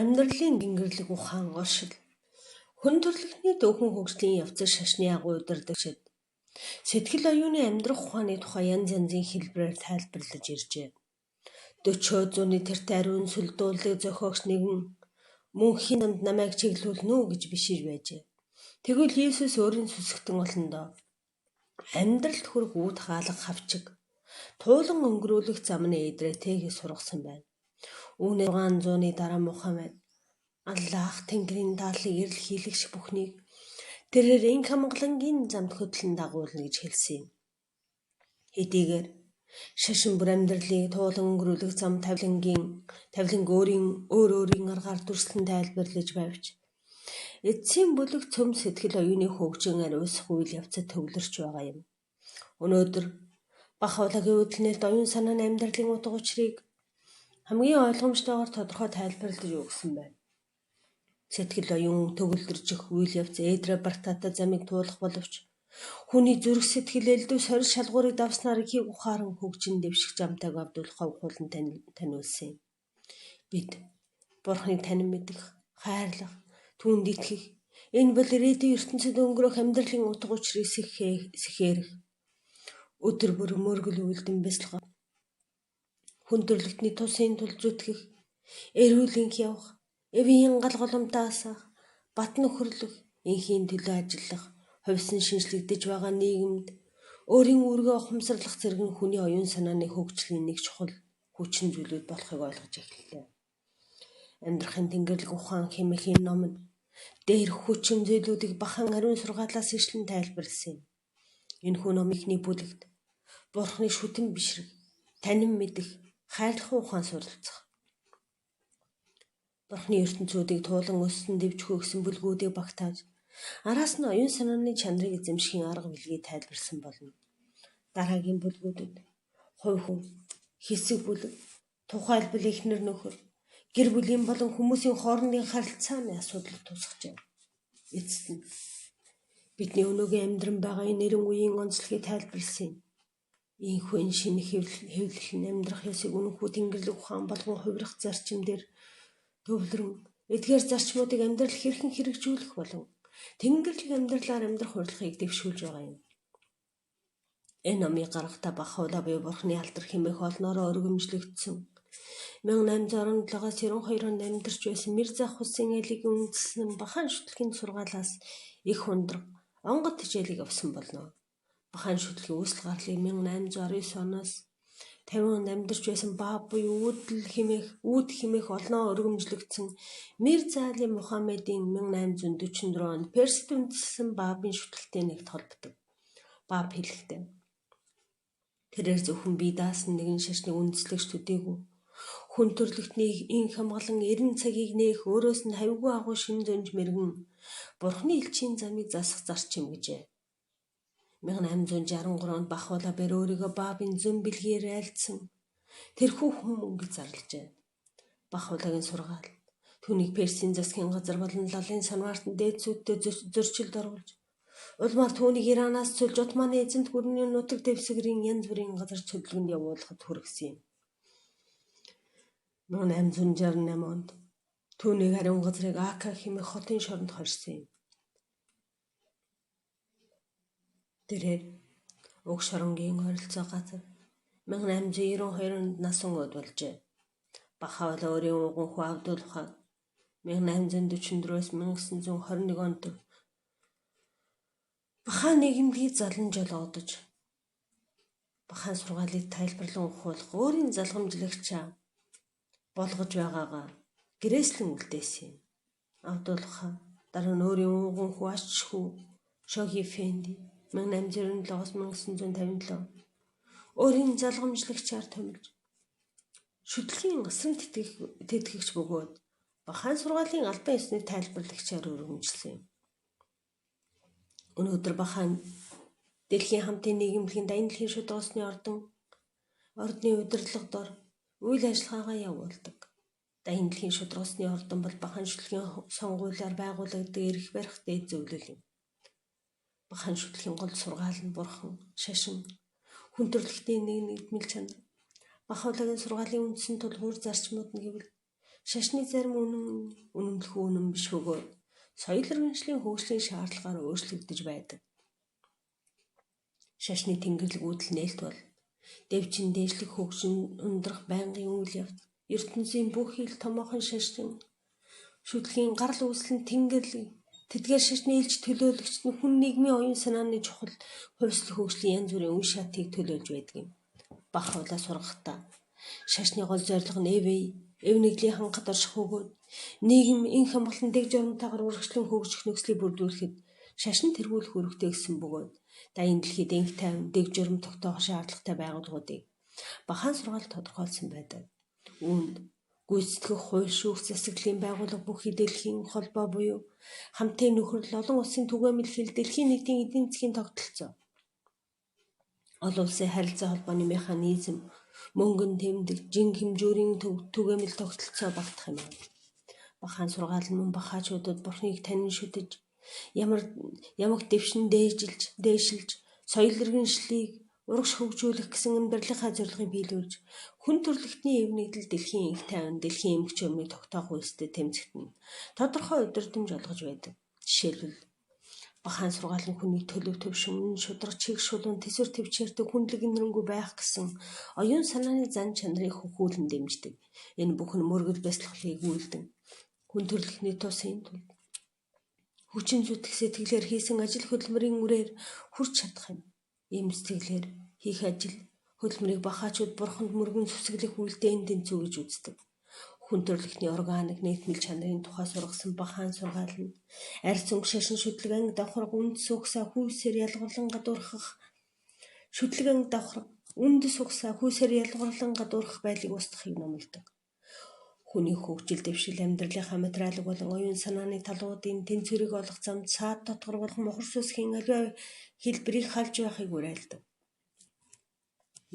Амьдралын гингэрлэг ухаан оршил. Хүн төрөлхтний дөөхэн хөгжлийн явцад шашны агуу удирдагчид сэтгэл оюуны амьдрах ухааны тухай янз янзын хэлбэрээр тайлбарлаж иржээ. 40-д зууны тэртээ ариун сүлдүүлэг зохиогч нэгэн мөнхийн замд намайг чиглүүлнэ үү гэж бишиж байжээ. Тэгвэл Иесус өөрийн сүсгтэн олондоо амьдралд хүрэх үүд хаалга хавчиг туулан өнгөрүүлэх зам нь эдрээ тэгээ сургасан байна. Үүнээ 600-ны дараа Мухаммед Аллах Тэнгэрийн дааллыг эрэл хийлэгч бүхнийг тэрээр энх хамгаалангийн замд хөтлөн дагуулна гэж хэлсэн юм. Хэдийгээр шашин бүр амьдралыг туулан өнгөрүүлэх зам тавиланг өөрийн аргаар дүрслэн тайлбарлаж байвч эцсийн бүлэг цөм сэтгэл оюуны хөгжин ариусах үйл явцад төвлөрч байгаа юм. Өнөөдөр бах улагийн үдлнэлт оюун санааны амьдралын утга учирыг хамгийн ойлгомжтойгоор тодорхой тайлбарлаж өгсөн байна. Сэтгэл оюун төгөлдржих үйл явц эдрэ бартата замыг туулах боловч хүний зүрх сэтгэл элдв сорил шалгуурыг давснаар ихийг ухаан хөгжин дэвших замтайг авдуулах хуулан таниулсан юм. Бид Бурхныг танин мэдэх, хайрлах, түүнд итгэх, энэ бол ирээдүйн ертөнцид өнгөрөх амьдралын утга учирыг сэхээрэх, өдөр бүр мөргөл үйлдэн бясалгах, хүн төрлөختний тусын тул зүтгэх, эрүүлэнх явах, эвийн галголомтоо асаах, бат нөхөрлөх, инхийн төлөө ажиллах, хувьсан шинжлэгдэж байгаа нийгэмд өөрийн үүргээ ухамсарлах зэрэг нь хүний оюун санааны хөгжлийн нэг чухал хүчин зүйлүүд болохыг ойлгож эхэллээ. Амьдрахын тэнгэрлэг ухаан хэмээх энэ ном нь дээрх хүчин зүйлүүдийг бахан ариун сургаалаас ишлэн тайлбарласан юм. Энэхүү ном ихний бүлэгт Бурхны шүтэн бишрэг, танин мэдэх, хайрлах ухаан суралцах. Бурхны ертөнцүүдийг туулан өссөн дэвжхүү гэсэн бүлгүүдийг багтааж араас нь оюун санааны чанарыг эзэмшихийн арга билгийг тайлбарсан болно. Дараагийн бүлгүүдэд хувь хүн, хэсэг бүлэг, тухайлбал эхнэр нөхөр, гэр бүлийн болон хүмүүсийн хоорондын харилцааны асуудал тусгажээ. Эцэст нь бидний өнөөгийн амьдран байгаа энэ нэрэн үеийн онцлогийг тайлбарлсан юм. Ийхүү шинэ хэвлэл нь амьдрах ёсыг үнэнхүү тэнгэрлэг ухаан болгон хувирах зарчим дээр төвлөрөн эдгээр зарчмуудыг амьдрал хэрхэн хэрэгжүүлэх болон тэнгэрлэг амьдралаар амьдрах урилгыг дэвшүүлж байгаа юм. Энэ номыг гаргахтаа бах улаа буюу Бурхны алдар хэмээх олноороо өргөмжлөгдсөн 1817-аас 92 онд амьдарч байсан Мирза Хусейн Алигийн үндэслэн бахан шүтлэгийн сургаалаас их ундраг онгод хичээлийг авсан болно. Бахан шүтлэгийн үүсэл гарлыг 1819 оноос 50 онд амьдарч байсан Бааб буюу үүд хэмээх олноо өргөмжлөгдсөн Мирза Али Мухаммедийн 1844 онд Персид үндэслэн Баабын шүтлэгтэй нэгт холбдог. Бааб хэлэхдээ тэрээр зөвхөн бие даасан нэгэн шашныг үндэслэгч төдийгүй хүн төрлөختний инх хамгаалан 90 цагийг нээх өөрөөс нь хавьгүй агуу шин зөнж мэргэн Бурхны элчийн замыг засах зарчим гэжээ. 1863 онд Бахвала Бэр өөрийгөө Баабын зөн бэлгээр айлдсан тэрхүү хүн гэж зарлажээ. Бахвалагийн сургаал түүнийг Персийн засгийн газар болон лалын санваартан дээдсүүдтэй зөрчилд оруулж улмаар түүнийг Иранаас цөлж Отманы эзэнт гүрний нутаг дэвсгэрийн янз бүрийн газар чөлөөнд явуулахад хүргэсэн юм. 1868 онд түүнийг ариун газрыг Ака хэмээх хотын шоронд хорьсон юм. Тэрээр уг шоронгийн ойролцоо газар 1892 онд насан уд болжээ. Бахавал өөрийн ууган хүү Абдулхад 1844-өөс 1921 онд бахан нийгэмдгийг залан жолоодож бахан сургаалыг тайлбарлан ухуулах өөрийн залгамжлагчаа болгож байгаагаа гэрээслэн үлдээсэн юм. Абдулха дараа нь өөрийн ууган хүү ач хүү Шоги Фенди 1897-аас 1957 өөрийн залгамжлагчаар томилж шүтлэгийн асран тэтгэгч бөгөөд бахан сургаалын албан ёсны тайлбарлагчаар өргөмжилсөн юм. Өнөөдөр бахан дэлхийн хамтын нийгэмлэгийн дайны дэлхийн шударга усны ордны удирдлага дор үйл ажиллагаагаа явуулдаг. Дайны дэлхийн шударга усны ордон бол бахан шүтлэгийн сонгуулиар байгуулагддаг эрх барих дээд зөвлөл юм. Бахан шүтлэгийн гол сургаал нь Бурхан, шашин, хүн төрлөختний нэгдмэл чанар. Бах улагийн сургаалын үндсэн тулгуур зарчмууд нь гэвэл Шашны зарим үнэмлэхүү үнэн биш бөгөөд соёл иргэншлийн хөгжлийн шаардлагаар өөрчлөгдөж байдаг. Шашны тэнгэрлэгүүд нээлт бол дэвжин дээшлэх хөгжин ундрах байнгын үйл явц, ертөнцийн бүх ил томоохон шашин шүтлгийн гарал үүслэн тэнгэрлэг тэдгээр шашны илж төлөөлөгчд нь хүн нийгмийн оюун санааны чухал хувьсэл хөгжлийн янз бүрийн үе шатыг төлөөлж байдаг юм. Бага хуулаа сургахдаа шашны гол зорилго нь эв нэгдлийн хангад орших бөгөөд нийгэм инх амгалан дэг журамтайгаар урагшлан хөгжих нөхцөлийг бүрдүүлэхэд шашин тэргүүлэх үүрэгтэй гэсэн бөгөөд дайин дэлхийд инх тайван дэг журам тогтоох шаардлагатай байгууллагуудыг багахан сургаалт тодорхойлсон байдаг. Үүнд гүйцэтгэх хууль шүүх засаглалын байгууллага бүхий дэлхийн холбоо буюу хамтын нөхөрлөл олон улсын түгээмэл хэл дэлхийн нийтийн эдийн засгийн тогтолцоо, олон улсын харилцаа холбооны механизм, мөнгөн тэмдэг, жин хэмжүүрийн түгээмэл тогтолцоо багтах юм. Багахан сургаал нь мөн бахаачуудад бурхныг танин шүтэж, ямагт дэвшин дээшилж, соёл иргэншлийг урагш хөгжүүлэх гэсэн амьдралынхаа зорилгыг биелүүлж, хүн төрөлхтний эв нэгдэл дэлхийн инх тайван, дэлхийн эмх чөмийг тогтоох үйлстэй тэмцэгтэн тодорхой удирдамж олгож байдаг. Жишээлбэл багахан сургаал нь хүний төлөв төвшин, шударга чиг шулуун тэсвэр төвчээртэй хүндлэг инрэнгүй байх гэсэн оюун санааны зан чанарыг хөхүүлэн дэмждэг. Энэ бүх нь мөргөл бясалгалыг үйлдэн хүн төрөлхтний тусын тулд хүчин зүтгэх сэтгэлээр хийсэн ажил хөдөлмөрийн үрээр хүрч чадах юм. Ийм сэтгэлээр хийх ажил хөдөлмөрийг бахаачууд бурханд мөргөн сүсгэлэх үйлдэл тэнцүү гэж үздэг. Хүн төрөлхтний органик нийтмэл чанарын тухай сургасан багахан сургаал нь арьс өнгө шашин шүтлэг анги давхарга үндэс угсаа хүйсээр ялгарлан гадуурхах шүтлэг анги давхарга үндэс угсаа хүйсээр ялгарлан гадуурхах байлыг устгахыг номлодог. Хүний хөгжил дэвшил амьдралынхаа материалыг болон оюун санааны талуудын тэнцвэрийг олох замд саад дотгор болох мохор сүсгийн аливаа хэлбэрийг халж байхыг уриалдаг.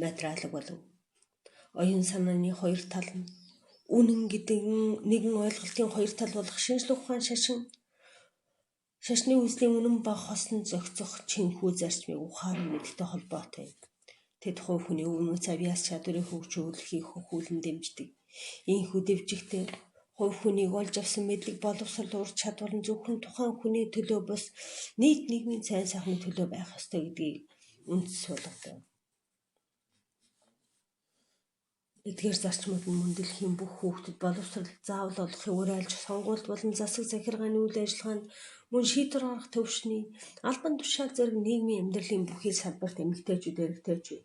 Материалыг болон оюун санааны хоёр тал нь үнэн гэдэг нэгэн ойлголтын хоёр тал болох шинжлэх ухаан шашны үзлийн үнэн ба хосон зохицох чинхүү зарчмыг ухаан мэдлэлтэй холбоотой. Тэд хувь хүний өвмөц авьяас чадварыг хөгжүүлэхийг хөхүүлэн дэмждэг. Ийхүү дэвжигтэй хувь хүнийг олж авсан мэдлэг боловсрол ур чадвар нь зөвхөн тухайн хүний төлөө бус нийт нийгмийн сайн сайхны төлөө байх ёстой гэдгийг үндэс болгодог. Эдгээр зарчмууд нь мөн дэлхийн бүх хүүхдэд боловсрол заавал олохыг уриалж сонгуульд болон засаг захиргааны үйл ажиллагаанд мөн шийдвэр гаргах төвшний албан тушаал зэрэг нийгмийн амьдралын бүхий салбарт эмэгтэйчүүд эрэгтэйчүүд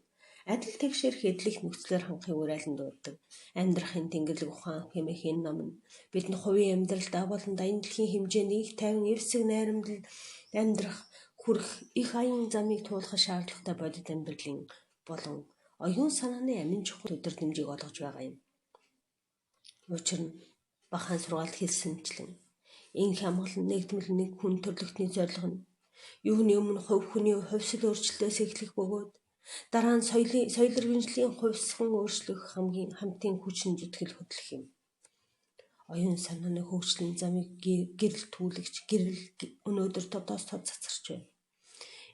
адил тэгшээр хэдлэх нөхцлөөр хангахыг уриалан дууддаг. Амьдрахын тэнгэрлэг ухаан хэмээх энэ ном нь бидний хувийн амьдралд болон дайин дэлхийн хэмжээний их тайван эвсэг найрамдал амьдрах, хүрэх их аян замыг туулах шаардлагатай бодит амьдралын болон оюун санааны амин чухал өдөрдмжийг олгож байгаа юм. Учир нь багахан сургаалт хэлсэнчлэн инх амгалан нэгдмэл нэг хүн төрлөختний зорилго нь юуны өмнө хувь хүний хувьсэл өөрчлөлтөөс эхлэх бөгөөд дараа нь соёл иргэншлийн хувьсган өөрчлөх хамтын хүчин зүтгэл хөтлөх юм. Оюун санааны хөгжлийн замыг гэрэл түүлэгч өнөөдөр тодоос тод цацарч байна.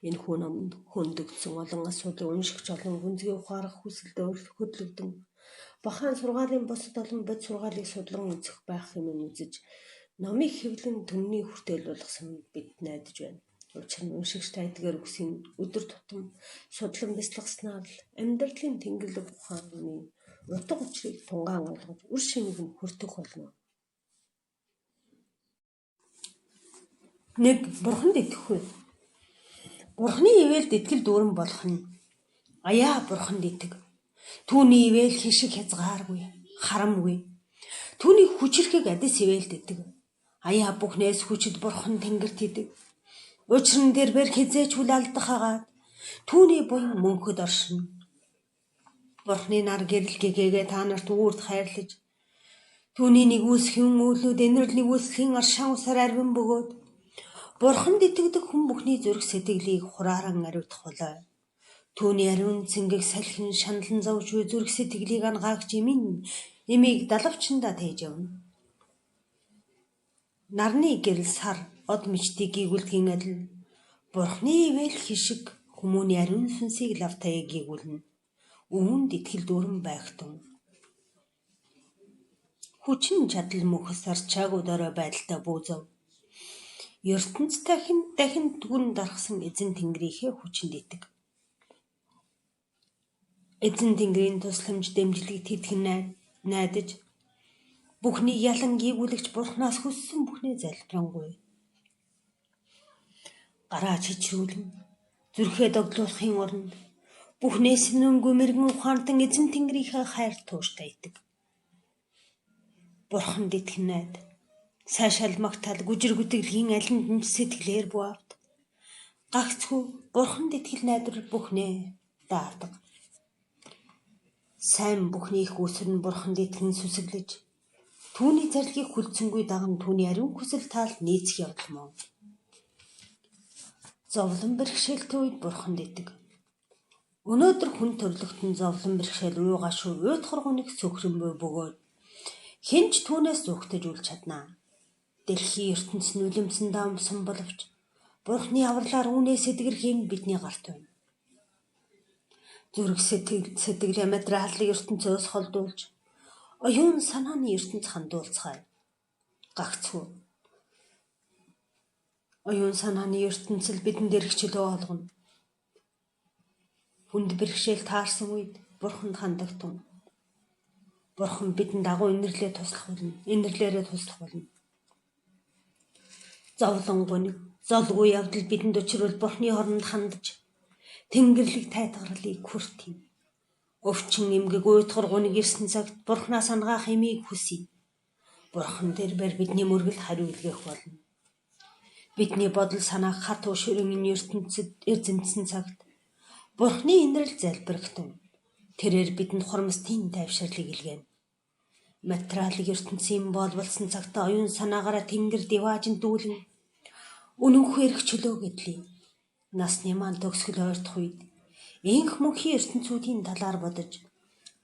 Энэ хүн номонд хөндөгдсөн олон асуудлыг уншигч олон гүнзгий ухаарах хүсэлдээ хөдлөгдөн багахан сургаалын бусад олон бод сургаалыг судлан үзэх байх юм үзэж номыг хэвлэн түмний хүртэл болгосон бид найдаж байна. Учир нь уншигч тайдгаар үгсийн өдөр тутам судлан бяцлагснаар л амьдралын тэнгэрлэг ухааны утга учирыг тунгаан ойлгож үр шимийг нь хүртэх болно. Нэг бурханд итгэхгүй. Бурханы ивэлд итгэл дүүрэн болох нь аяа бурханд итэг. Түүний ивэл хишиг хязгааргүй, харамгүй. Түүний хүчрэхийг адис ивэлд итэг. Аяа бүхнээс хүчит бурхан тэнгэрт идэг. Учир нь тэр бэр хизээч хүл алдах хагаад түүний буян мөнхөд оршино. Бурханы нар гэрэл гэгээгээ та нарт үүрд хайрлаж түүний нэгүсхийн үйлүүд энэрл нэгүслийн аршаан усаар арвин бөгөөд бурханд итгэдэг хүн бүхний зүрх сэтгэлийг хурааран ариутгах болоо. Түүний ариун цэнгэг салхин шаналн зовж буй зүрх сэтгэлийг ангаагч эмийг далавчандаа тээж явна. Нарны гэрэл сар од мичтийг гийгүүлдгийн адил бурхны ивэл хишиг хүмүүний ариун сүнсийг лавтаяа гийгүүлнэ. Үүнд итгэл дүүрэн байгтун. хүчин чадал мөхөс арчаагүй дорой байдалтай бүүзав. ертөнц дахин түгэн дарахсан эзэн Тэнгэрийнхээ хүчинд итэг. Эзэн Тэнгэрийн тусламж дэмжлэгт итгэн найдаж бүхний ялан гийгүүлэгч Бурханаас хүссэн бүхнээ залбирanгүй. Гараа чичрүүлэн зүрхээ доглуулахын оронд бүхнээс нүнгүй мэрэгэн ухаантан эзэн Тэнгэрийнхээ хайр тууштай итэг. Бурханд итгэн найд сайшаал магтаал гүжир гүтгэлгийн алинд нь сэтгэлээр буавд. Гагцхүү Бурханд итгэл найдвар бүхнээ даадаг. Сайн бүхний их үсэр нь Бурханд итгэн сүсэглэж түүний зарлигийг хүлцэнгүй даган түүний ариун хүсэл таалд нийцэх явдал мөн. Зовлон бэрхшээлтэй үед Бурханд итэг. Өнөөдөр хүн төрлөختн зовлон бэрхшээл уйгашгүй уйтхар гуниг сөхрөн бөгөөд хинч түүнээс зүгтэж үл чаднаа. Дэлхийн ертөнц нь үлэмсэн даамсан боловч Бурхны авралаар үүнээс эдгэрхийн бидний гарт байна. Зүрх сэтгэлээ материалын ертөнцөөс холдуулж оюун санааны ертөнц хандуулцгаая. Гагцхүү оюун санааны ертөнцөл бидэнд эрхчлөө олгоно. Хүнд бэрхшээл таарсан үед Бурханд хандагтун. Бурхан бидэнд агуу инэрлээрээ туслах болно. Зовлон гуниг, золгүй явдал бидэнд учрвал Бурхны хоронд хандаж Тэнгэрлэг тайтгарлыг хүртэн. Өвчин эмгэг уйтгар гуниг ирсэн цагт Бурханаас ангаах эмийг хүсье. Бурхан тэрээр бидний мөргөл хариу илгээх болно. Бидний бодол санаа хатуу ширүүн ертөнцид эзэмсэн цагт Бурхны инэрл залбирагтун. Тэрээр бидэнд хурамстын тайвширлыг илгээнэ. Материалын ертөнцийн болболсон цагт оюун санаагаараа Тэнгэр диваажин дүүлэн үнэнхүү эрх чөлөө гэдлээ. Насны маань төгсгөл ойртох үед инх мөнхийн ертөнцүүдийн талаар бодож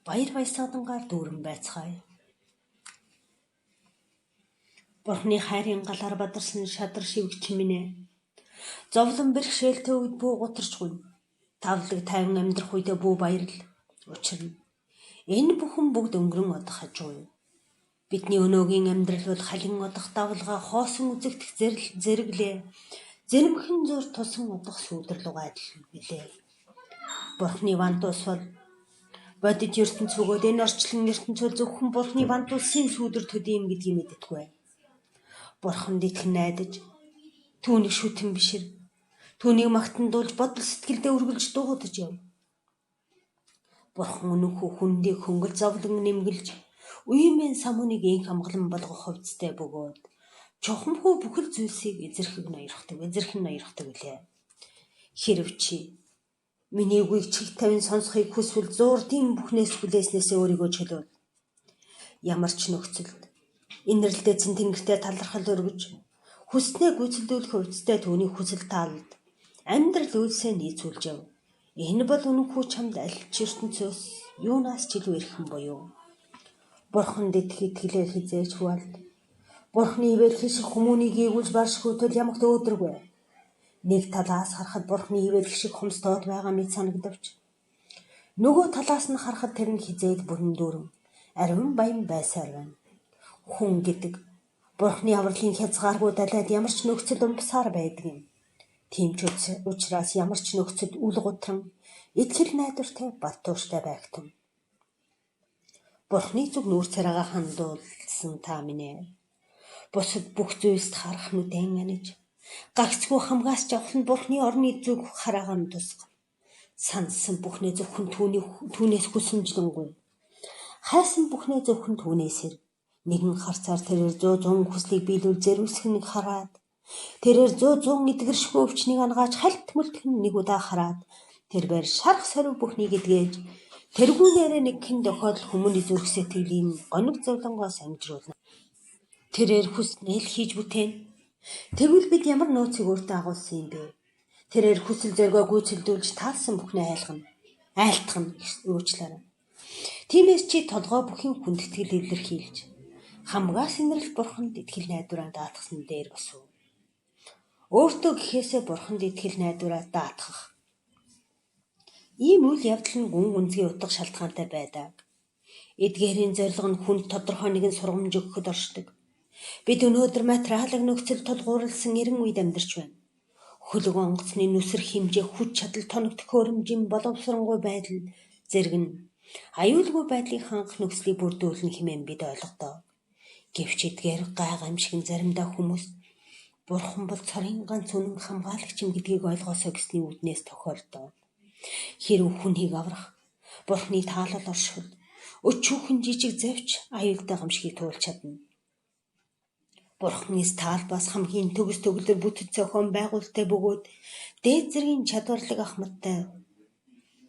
баяр баясгадангаар дүүрэн байцгаая. Бурхны хайрын галаар бадарсан шадар шивгч минь ээ. Зовлон бэрхшээлтэй үед бүү гутарч гуйна. Тавлаг тайван амьдрах үедээ бүү баярл. Учир нь энэ бүхэн бүгд өнгөрөн одох хажуу. Бидний өнөөгийн амьдрал бол халин одох давлгаа хоосон үзэгдэх зэрэглээ. Зэрэмхэн зур тусан одох сүудрлуг адил билээ. Бурхны вантус бол бодит ертөнц бөгөөд энэ орчлон ертөнцөд зөвхөн Бурхны вантусын сүудэр төдийм гэдгийг мэддэггүй. Бурханд итгэн найдаж түүнийг шүтэн бишэр түүнийг магтандуулж бодол сэтгэлдээ үргэлж дуудаж яв. Бурхан үнэнхүү хүндийг хөнгөл зовлон нэмгэлж үеийн самууныг инх амгалан болгох хувцастай бөгөөд чухамхүү бүхэл зүйлсийг эзэрхэн ноёрхдаг билээ. Хэрв чи миний үгийг чиг тавин сонсохыг хүсвэл зуурдын бүхнээс хүлээснээсээ өөрийгөө чөлөөл. Ямар ч нөхцөлд инэрлдээ эзэн Тэнгэртэй талархал өргөж хүснээ гүйцэлдүүлэх хувцастай түүний хүсэл таалд амьдрал үйлсээ нийцүүлж яв. Энэ бол үнэнхүү чамд аль ч ертөнцөөс юунаас ч илүү эрхэм буюу Бурханд итгэлээ хизээж хуалд. Бурхны ивэл хишиг хүмүүнийг ийгүүлж баршгүйтэл ямагт өөдрөгөө. Нэг талаас харахад Бурхны ивэл хишиг хомстоод байгаа мэт санагдавч нөгөө талаас нь харахад тэр нь хизээд бүрэн дүүрэн ариун баян байсаар байна. Хүн гэдэг Бурхны авралын хязгааргүй далайд ямар ч нөхцөл умбсаар байдаг юм. Тийм ч учраас ямар ч нөхцөлд үл гутран итгэл найдвартай бат тууштай байгтун. Бурхны зүг нүүр царайгаа хандуулсан та минь ээ. Бусад бүх зүйлст харах нүдэн аниж гагцгүй хамгаас жавхан Бурхны орны зүг хараагаа нь тусгав. Сандсан бүхнээ зөвхөн түүнээс хүсэмжлэнгүй. Хайсан бүхнээ зөвхөн түүнээс ир. Нэгэн харцаар тэрээр 100 хүслийг биелүүл зэрвсэх нэг хараад тэрээр 100 эдгэршгүй өвчнийг ангааж хальт мөлтгөн нэг удаа хараад тэрээр шарх сорив бүхнийг эдгээж тэргүүнээрээ нэг хэн тохиолдол хүмүүний зүрх сэтгэлийн гониг зовлонгоос амжруулна. Тэрээр хүснээ л хийж бүтээн. Тэгвэл бид ямар нөөцийг өөртөө агуулсан юм бэ? Тэрээр хүсэл зоригоо гүйцэлдүүлж таалсан бүхнээ айлтгах уучлаарай. Тиймээс чи толгой бүхийн хүндэтгэл илэрхийлж хамгаас инэрл Бурханд итгэл найдвараа даатгасан дээр босов. Өөртөө гэхээсээ Бурханд итгэл найдвараа даатгах. Ийм үйл явдал нь гүн гүнзгий утга шалтгаантай байдаг. Эдгээрийн зорилго нь хүнд тодорхой нэгэн сургамж өгөхөд оршдог. Бид өнөөдөр материалын нөхцөл тулгуурласан 90 үед амьдарч байна. Хөлөг онгоцны нүсэр хэмжээ, хүч чадал, тоног төхөөрөмжийн боловсронгуй байдал зэрэг нь аюулгүй байдлыг хангах нөхцөлийг бүрдүүлнэ хэмээн бид ойлгодоо. Гэвч эдгээр гайхамшиг нь заримдаа хүмүүс Бурхан бол цорын ганц үнэн хамгаалагч юм гэдгийг ойлгосоо гэсний үүднээс тохиолдоо. Хэрв хүнийг аврах, Бурханы таалал оршиход өчүүхэн жижиг завч аюултай гамшигыг туулж чадна. Бурханы талбаас хамгийн төгс төгөлдөр бүтэц зохион байгуулалттай бөгөөд дээд зэргийн чадварлаг ахмадтай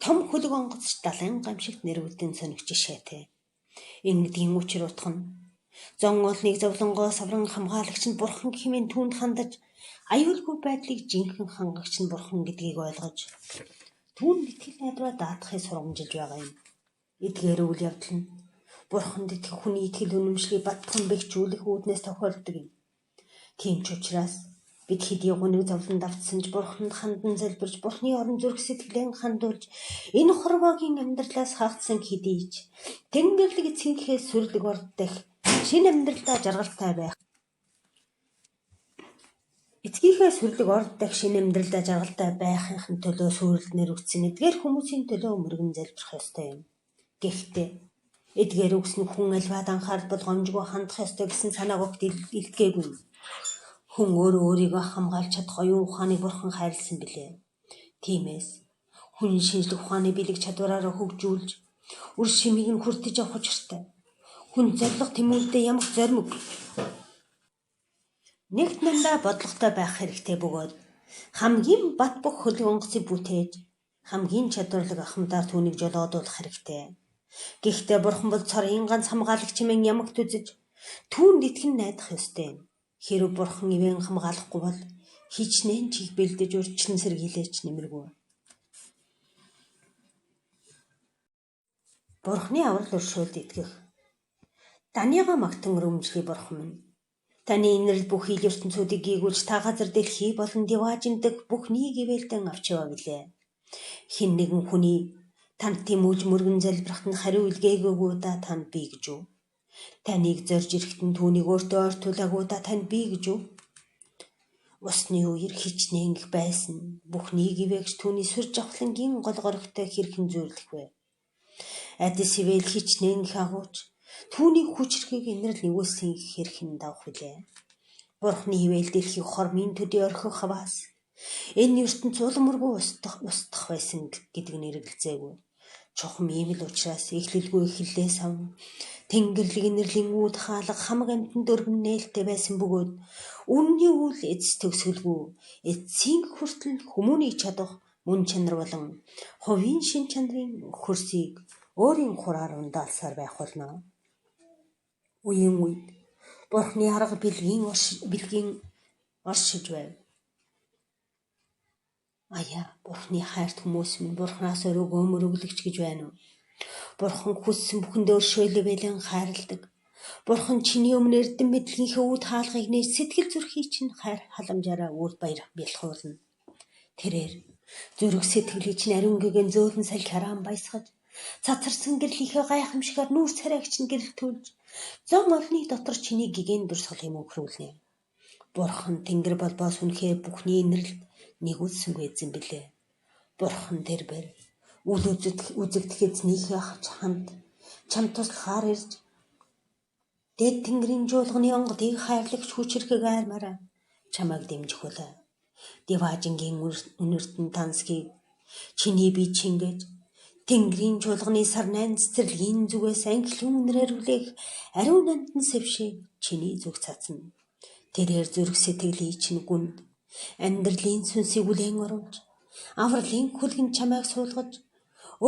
том хөлөг онгоцч далайн гамшигт нэрвэлдэн сонигч жишээтэй. Ингэдгийн учир утга нь зон олныг зовлонгоо савран хамгаалагч нь Бурхан хэмээн түүнд хандаж аюулгүй байдлыг жинхэнэ хангагч нь Бурхан гэдгийг ойлгож түүнд итгэл найдвараа даатахыг сургамжилж байгаа юм. Эдгээр үйл явдал нь Бурханд итгэх хүний итгэл үнэмшлийг баттхан бэхжүүлэх үүднээс тохиолддог юм. Тийм ч учраас бид хэдий гуниг зовлонд автсан ч Бурханд хандан залбирч Бурханы орон зүрх сэтгэлээ хандуулж энэ хорвоогийн амьдралаас хаагдсан хэдий ч Тэнгэрлэг эцгийнхээ сүрлэг орд дахь шинэ амьдралдаа жаргалтай байх. Эцгийнхээ сүрлэг орд дахь шинэ амьдралдаа жаргалтай байхын төлөө сүрэлднэр өгсөн эдгээр хүмүүсийн төлөө мөргөн залбирах ёстой юм. Гэхдээ эдгээр үгснэг хүн альваад анхаарал болгоомжгүй хандах ёстой гэсэн санааг огт илтгээгүй. Хүн өөрийгөө хамгаалж чадах оюун ухааныг Бурхан хайрлсан билээ. Тиймээс хүн шинжлэх ухааны бэлэг чадвараараа хөгжүүлж үр шимийг нь хүртэж авах учиртай. Хүн зориг тэмүүлдэ ямагт зоримог нэгт нандаа бодлоготой байх хэрэгтэй бөгөөд хамгийн бат бөх хөлөг онгоцыг бүтээж хамгийн чадварлаг ахмадаар түүнийг жолоодуулах хэрэгтэй. Гэхдээ Бурхан бол цорын ганц хамгаалагч юм ямагт үзэж түүнд итгэн найдах ёстой юм. Хэрв Бурхан ивэн хамгаалахгүй бол хичнээн чих бэлдэж урьдчилан сэргийлээч нэмэргүй. Бурханы аврал өршөөлд итгэх. Данигаа магтан өрөмжлөе Бурхан минь. Таны инэрл бүх ил ертөнцүүдийг гийгүүлж та газар дэлхий болон диваажин дэх бүхнийг ивэлдэн авч яваа билээ. Хэн нэгэн хүний танд тэмүүлж мөргөн залбирахад нь хариу илгээгөөгүй да танд бий гэж үү? Таныг зорж ирэхэд нь түүнийг өөртөө ойртуулаагүй да танд бий гэж үү? Усны үер хичнээн их байсан. Бүхнийг ивэгч түүний сүр жавхлангийн гол горигтой хэрхэн зүйрлэх вэ? Адис ивэл хичнээн их агууч түүний хүчрхийг инэрл нэгүүлсэн хэрхэн давах вүлээ? Бурхны ивэл дэлхийг хормын төдий орхих хаваас энэ ертөнц улмөргүй устдах байсан гэдэг нэргэлзээгүй. Чухам ийм л учраас эхлэлгүй эхлэлээс аван Тэнгэрлэг инэрлийн үүд хаалга хамаг амьтанд өргөн нээлттэй байсан бөгөөд үнний үйл эцэс төгсгөлгүй эцсийн хүртэл хүмүүнийг чадах мөн чанар болон хувийн шин чанарын хөрсийг өөрийн хураар ундаалсаар байх болно. Үеийн үед Бурхны арга бэлгийн оршиж байв. Аяа, Бурхны хайрт хүмүүс минь Бурханаас өрөөгөө мөрөглөгч гэж байна уу? Бурхан хүссэн бүхэндээ өршөөлө бэлэн хайрладаг. Бурхан чиний өмнө эрдэм мэдлэгийнхээ үүд хаалгыг нээж сэтгэл зүрхий чинь хайр халамжаараа үр баяр бэлхуулна. Тэрээр зүрх сэтгэлийг чинь ариун гэгээн зөөлөн салхи хараан баясгаж цацарсан гэрлийнхээ гайхамшигаар нүүр царайгч нь гэрэлтүүлж зам олны дотор чиний гэгээн дурсгал юм өгрүүлнэ. Бурхан Тэнгэр болбоос үнэхээр бүхний инэрлд нэгүүлсэн байсан билээ. Бурхан тэрбэр үл үзэгдэх эзнийхээ ханд чам туслахаар ирж дэд Тэнгэрийн жуулганы онгодыг хайрлагч хүчрхэг аймараа чамайг дэмжих үлээ. Диваажингийн үнэртэн тансгийг чиний бие чингэж Тэнгэрийн жуулганы сарнайн цэцэрлэгийн зүгээс анхлын үнрээр хүлээх ариун амтан сэвшээ чиний зүг цацна. Тэрээр зүрх сэтгэлийн чинь гүнд амьдралын сүнсийг үлээн оруулж авралын хүлгэн чамайг суулгаж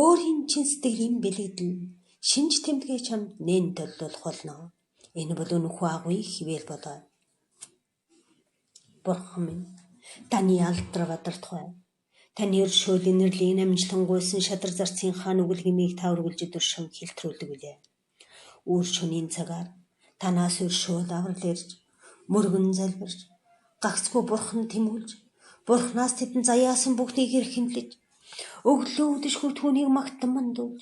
өөрийн чин сэтгэлийн бэлэгдэл шинж тэмдгээ чамд нээн төлөвлөх болно. Энэ бол үнэхүү агуй хэвэл болоо. Бурхан минь таны алдар бадартай. Таны өршөөл инэрлийн амжилтангуйсан шадар зарцын хаан үгэлгэмийг та үргэлж дуршам хэлтрүүлдэг үлээ. Үр шөнийн цагаар танаас өршөөл аврал ирж мөргөн залбирч гагцгүй Бурхан тэмүүлж Бурханаас тэдэнд заяасан бүхнийг эрхэмлэж өглөө өдөшгүй түүнийг магтан мандуулж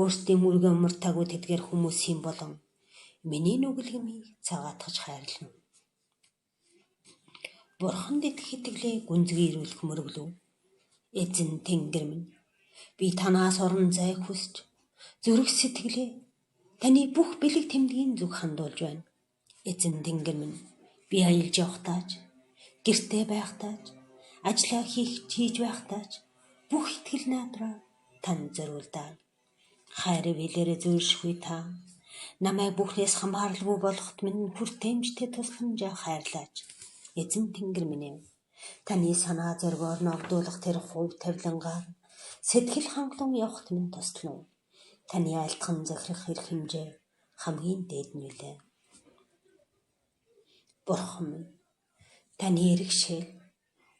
Өөрсдийн мөргөө муртаагүй тэдгээр хүмүүсийн болон миний нүгэлгмийг цагаатгаж хайрлана. Бурханд итгэх итгэлээ гүнзгий ирүүлэх мөрөглөв. Эзэн Тэнгэр минь, би танаас орон зай хүсч зүрх сэтгэлээ таны бүх бэлэг тэмдгийн зүг хандуулж байна. Эзэн Тэнгэр минь, би аялж явахтаач, гэртээ байхтаач, ажлаа хийж байхтаач бүх итгэл найдраа танд зориулдаа. Хайр вэлэрэ зөөлшгүй та намайг бүхнээс хамааралгүй болгохт минь хүртээмжтэй тусламжаа хайрлаач. Эзэн Тэнгэр минь ээ, таны санаа зоригоор ногдуулах тэр хувь тавилангаар сэтгэл хангалуун явахт минь туслана. Таны айлтхан захирах эрх хэмжээ хамгийн дээд нь билээ. Бурхан минь, таны иргэшэл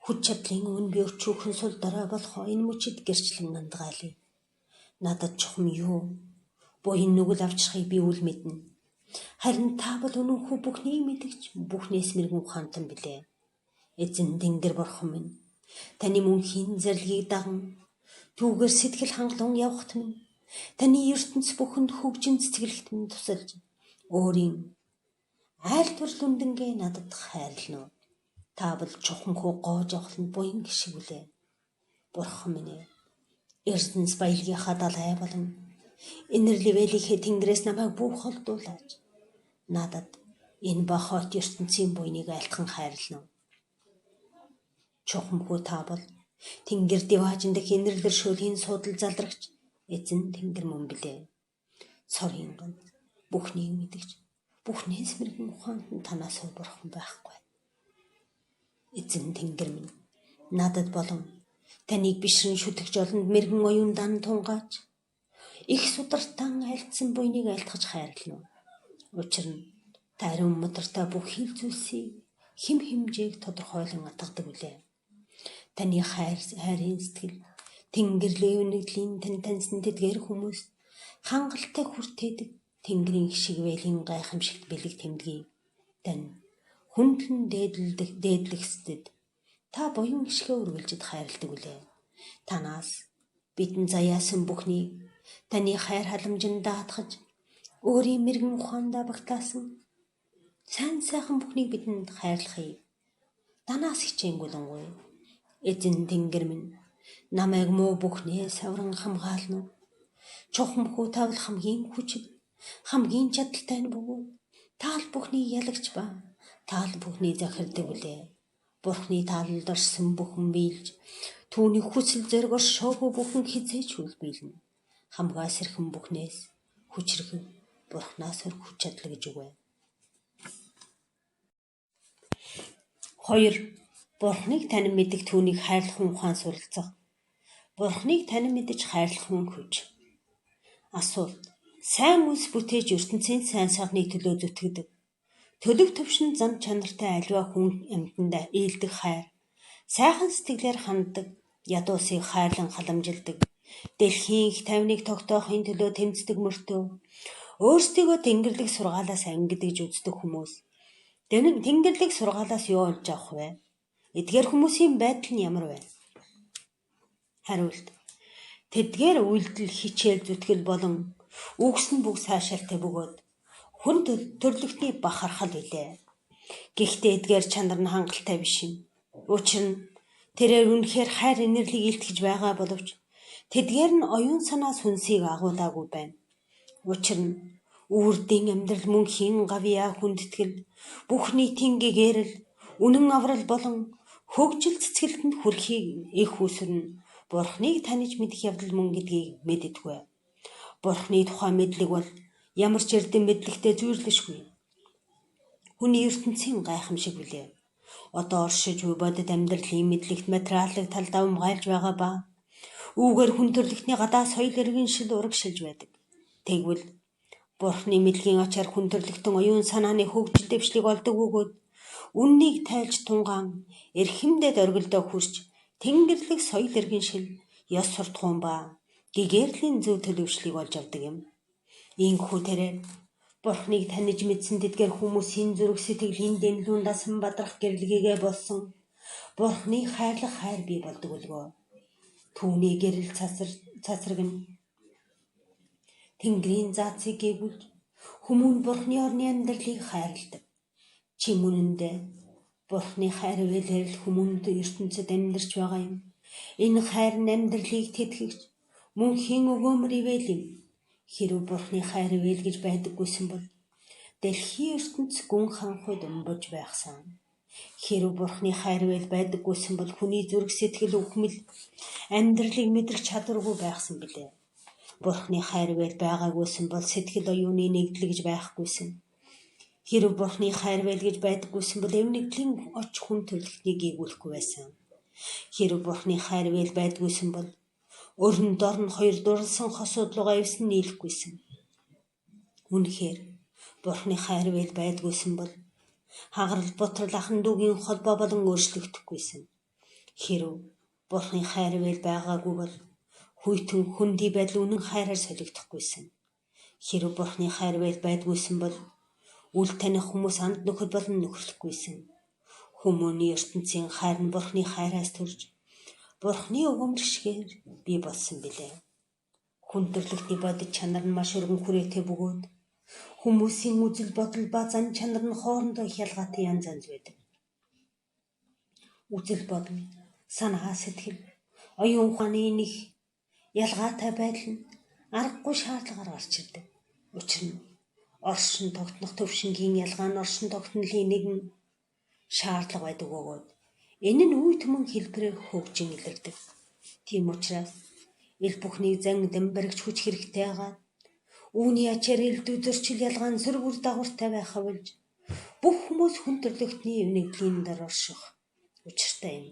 хүч чадлын өн би өчүүхэн сул дорой болохоо энэ мөчид гэрчлэн нандгаалъя. Надад чухам юу? Буян нүгэл авчрахыг би үл мэднэ. Харин та бол үнэнхүү бүхнийг мэдгч, бүхнээс мэрэгэн ухаантан билээ. Эзэн Тэнгэр бурхан минь, таны мөнхийн зарилгийг даган түүгээр сэтгэл хангалуун явахт минь таны ертөнц бүхэнд хөгжин цэцгэлэгт минь тусалж өөрийн айл төрл үндэнгээ надад хайрлана. Та бол чухамхүү гоож авахланд буян гişиг үлээ. Бурхан минь ээ, эрдэнэс баялагийнхаа далай болон инэрлэвэлийнхээ Тэнгэрээс намайг бүх холдуулаач. Надад энэ бахот ертөнцийн буйныг айлтхан хайрлана. Чухамхүү та бол Тэнгэр диваажин дэх инэрлэр шөлийн суудал залрагч эзэн Тэнгэр мөн билээ. Сорын ганц бүхнийг мэдгч, бүхнээс мэрэгэн ухаанд нь танаас бурхан байхгүй. Эзэн Тэнгэр минь, надад болон таныг бишрэн шүтгэж олонд мэрэгэн оюундан тунгааж их судартан айлтсан буйныг айлтгаж хайрлана. Учир нь та ариун мотортой бүх хил зүйлсийг хэм хэмжээг тодорхойлон атгадаг үлээ. Таны хайрын сэтгэл Тэнгэрлийн үнэгдлийн тань таньсан тэдгээр хүмүүс хангалттай хүртээдэг Тэнгэрийн шиг вэлийн гайхамшигт бэлэг тэмдгийг тань хүндлэн дээдлэгсдэд та буян гიშгэ үргэлжид хайрладаг үлээ. Танаас бидэн заяасан бүхнийг таны хайр халамжинд даатгаж өөрийн мэрэгэн ухаандаа багтаасан сайн сайхан бүхнийг бидэнд хайрлахыг танаас хичээнгүлэнгүй. Эзэн Тэнгэр минь, намайг муу бүхнээс авран хамгаална. Чухамхүү та бол хамгийн хүчит, хамгийн чадaltaй нь бөгөөд таал бүхнийг ялагч ба таал бүхнийг захирдаг үлээ. Бурхны таалалд орсон бүхэн биелж, түүний хүсэл зориг оршоогүй бүхэн хизээч үлбийлнэ. Хамгаас эрхэм бүхнээс хүчрэх Бурхнаас хөр хүч чадал гэж үг байна. 2. Бурхныг танин мэдэх түүнийг хайрлах ухаан суралцах. Бурхныг танин мэдэж хайрлах мөн хүч. Асуулт. Сайн үс бүтээж ертөнцийн сайн сайхныг төлөө зүтгэдэг. Төлөв төвшин зам чанартай аливаа хүн амьтанд ээлдэг хайр. Сайхан сэтгэлээр ханддаг, ядуусыг хайрлан халамжилдаг. Дэлхийн их тайвныг тогтоохын төлөө тэмцдэг мөртөө. Өөрсдийгөө Тэнгэрлэг сургаалаас ангидж үздэг хүмүүс. Тэнгэрлэг сургаалаас юу олж авах вэ? Эдгээр хүмүүсийн байдал нь ямар вэ? Хариулт. Тэдгээр үйлдэл хичээл зүтгэл болон үгсэн бүх сайшаалтай бөгөөд хүн төрлөختний бахархал билээ. Гэхдээ эдгээр чанар нь хангалттай биш юм. Учир нь тэрээр үнэхээр хайр инэрлийг илтгэж байгаа боловч тэдгээр нь оюун санаас хүнсийг агуулаагүй байна. Учир нь үрдийн амьдрал мөнхийн гавьяа хүндэтгэл, бүх нийтийн гэгэрэл, үнэн аврал болон хөгжил цэцгэлтэнд хүрэхийг их үсэрнэ. Бурхныг таниж мэдэх явдал мөн гэдгийг мэддэггүй. Бурхны тухай мэдлэг бол ямар ч эрдэм мэдлэгтэй зүйрлэшгүй. Хүний ертөнцийн гайхамшиг билээ. Одоо оршиж буй бодит амьдралын мэдлэгт материалын талдаа умгайлж байгаа ба үүгээр хүн төрлөختний гадаа соёл иргэн шил урагшилж байдаг. Тэгвэл Бурхны мэдлэгийн ачаар хүн төрлөختөн оюун санааны хөгжил дэвшлиг олдог бөгөөд үннийг тайлж тунгаан эрхэмдэд оргилдоо хүрч Тэнгэрлэг соёл иргэн шил ёс суртахуун ба гэгэрлийн зөв төлөвшлийг олж авдаг юм. Ийхүү тэрээр Бурхныг таниж мэдсэн тэдгээр хүмүүсийн зүрх сэтгэлийн дэмлүүн дасан бадрах гэрлэгээгээ болсон Бурхны хайрлах хайр бий болдог өлгөө. Түүний гэрэл цацраг нь Тэнгэрийн заацыг гээгүүл хүмүүн Бурхны орны амьдралыг хайрладаг. Чи үнэндээ Бурхны хайр байлаар л хүмүүнд ертөнцид амьдарч байгаа юм. Энэ хайр нь амьдралыг тэтгэгч мөнхийн өгөөмөр ивэл юм. Хэрв Бурхны хайр ивэл гэж байдаггүйсэн бол дэлхийн ертөнц гүн ханхуйд өмбөж байхсан. Хэрв Бурхны хайр ивэл байдаггүйсэн бол хүний зүрх сэтгэл өвхмөл амьдралыг мэдрэх чадваргүй байхсан билээ. Бурхны хайр ивэл байгаагүйсэн бол сэтгэл оюуны нэгдлэгж байхгүйсэн. Хэрв Бурхны хайр ивэл гэж байдаггүйсэн бол эвнэгдлийн оч хүн төрлөختнийг гээгүүлэхгүй байсан. Хэрв Бурхны хайр ивэл байдаггүйсэн бол өрн дорн хоёр дурлсан хосууд руугаа эвсэн нийлэхгүйсэн. Үнэхээр Бурхны хайр ивэл байдаггүйсэн бол хагарал бутрал ахан дүүгийн холбоо болон өөрчлөгдөхгүйсэн. Хэрв Бурхны хайр ивэл байгаагүй бол хүйтэн хүндий байдал үнэн хайраар солигдохгүйсэн. Хэрв Бурхны хайр ивэл байдаггүйсэн бол үл таних хүмүүс анд нөхөд болон нөхөрлөхгүйсэн. Хүмүүний ертөнцийн хайр нь Бурхны хайраас төрж Бурхны өгөөмөр шигээр бий болсон билээ. Хүн төрлөختний бодит чанар нь маш өргөн хүрээтэй бөгөөд хүмүүсийн үзэл бодол ба зан чанар нь хоорондоо их ялгаатай янз байдаг. Үзэл бодол, санаа сэтгэл, оюун ухааны нэг ялгаатай байдал нь аргагүй шаардлагаар гарч ирдэг. Учир нь оршин тогтнох төвшингийн ялгаа нь оршин тогтнолын нэгэн шаардлага байдаг бөгөөд энэ нь үе түмэн хэлбэрээр хөгжин илэрдэг. Тийм учраас ил бүхнийг зан дамбарагч хүч хэрэгтэй агаад үүний ачаар элдв зөрчил ялгаа нь зүрх үр дагавартай байхаа болж бүх хүмүүс хүн төрлөختний эвнэгдлийн дор орших учиртай юм.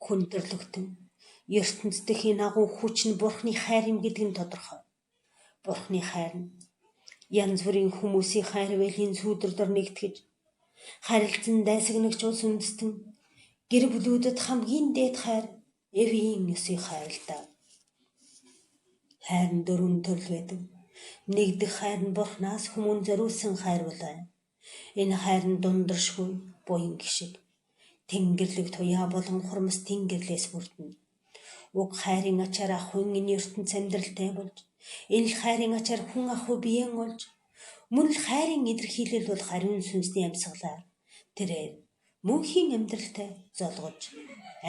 Хүн төрлөختөн ертөнц дэх энэ агуу хүч нь Бурхны хайр юм гэдэг нь тодорхой. Бурхны хайр нь янз бүрийн хүмүүсийн хайр байлийн сүүдэр дор нэгтгэж харилцан дайсагнагч улс үндэстэн гэр бүлүүдэд хамгийн дээд хайр эвийн ёсыг хайрлаа. Хайр нь дөрвөн төрөл байдаг. Нэгдэх хайр нь Бурхнаас хүмүүн зориулсан хайр болоо. Энэ хайр нь дундаршгүй буян гişиг тэнгэрлэг туяа болон хурмас тэнгэрлээс бүрдэнэ. Уг хайрын ачаар ахын энэ ертөнц амьдралтай болж энэ л хайрын ачаар хүн ахуй биеэн олж мөн л хайрын илэрхийлэл бол хариун сүнсний амьсгалаар тэрээр мөнхийн амьдралтай золгож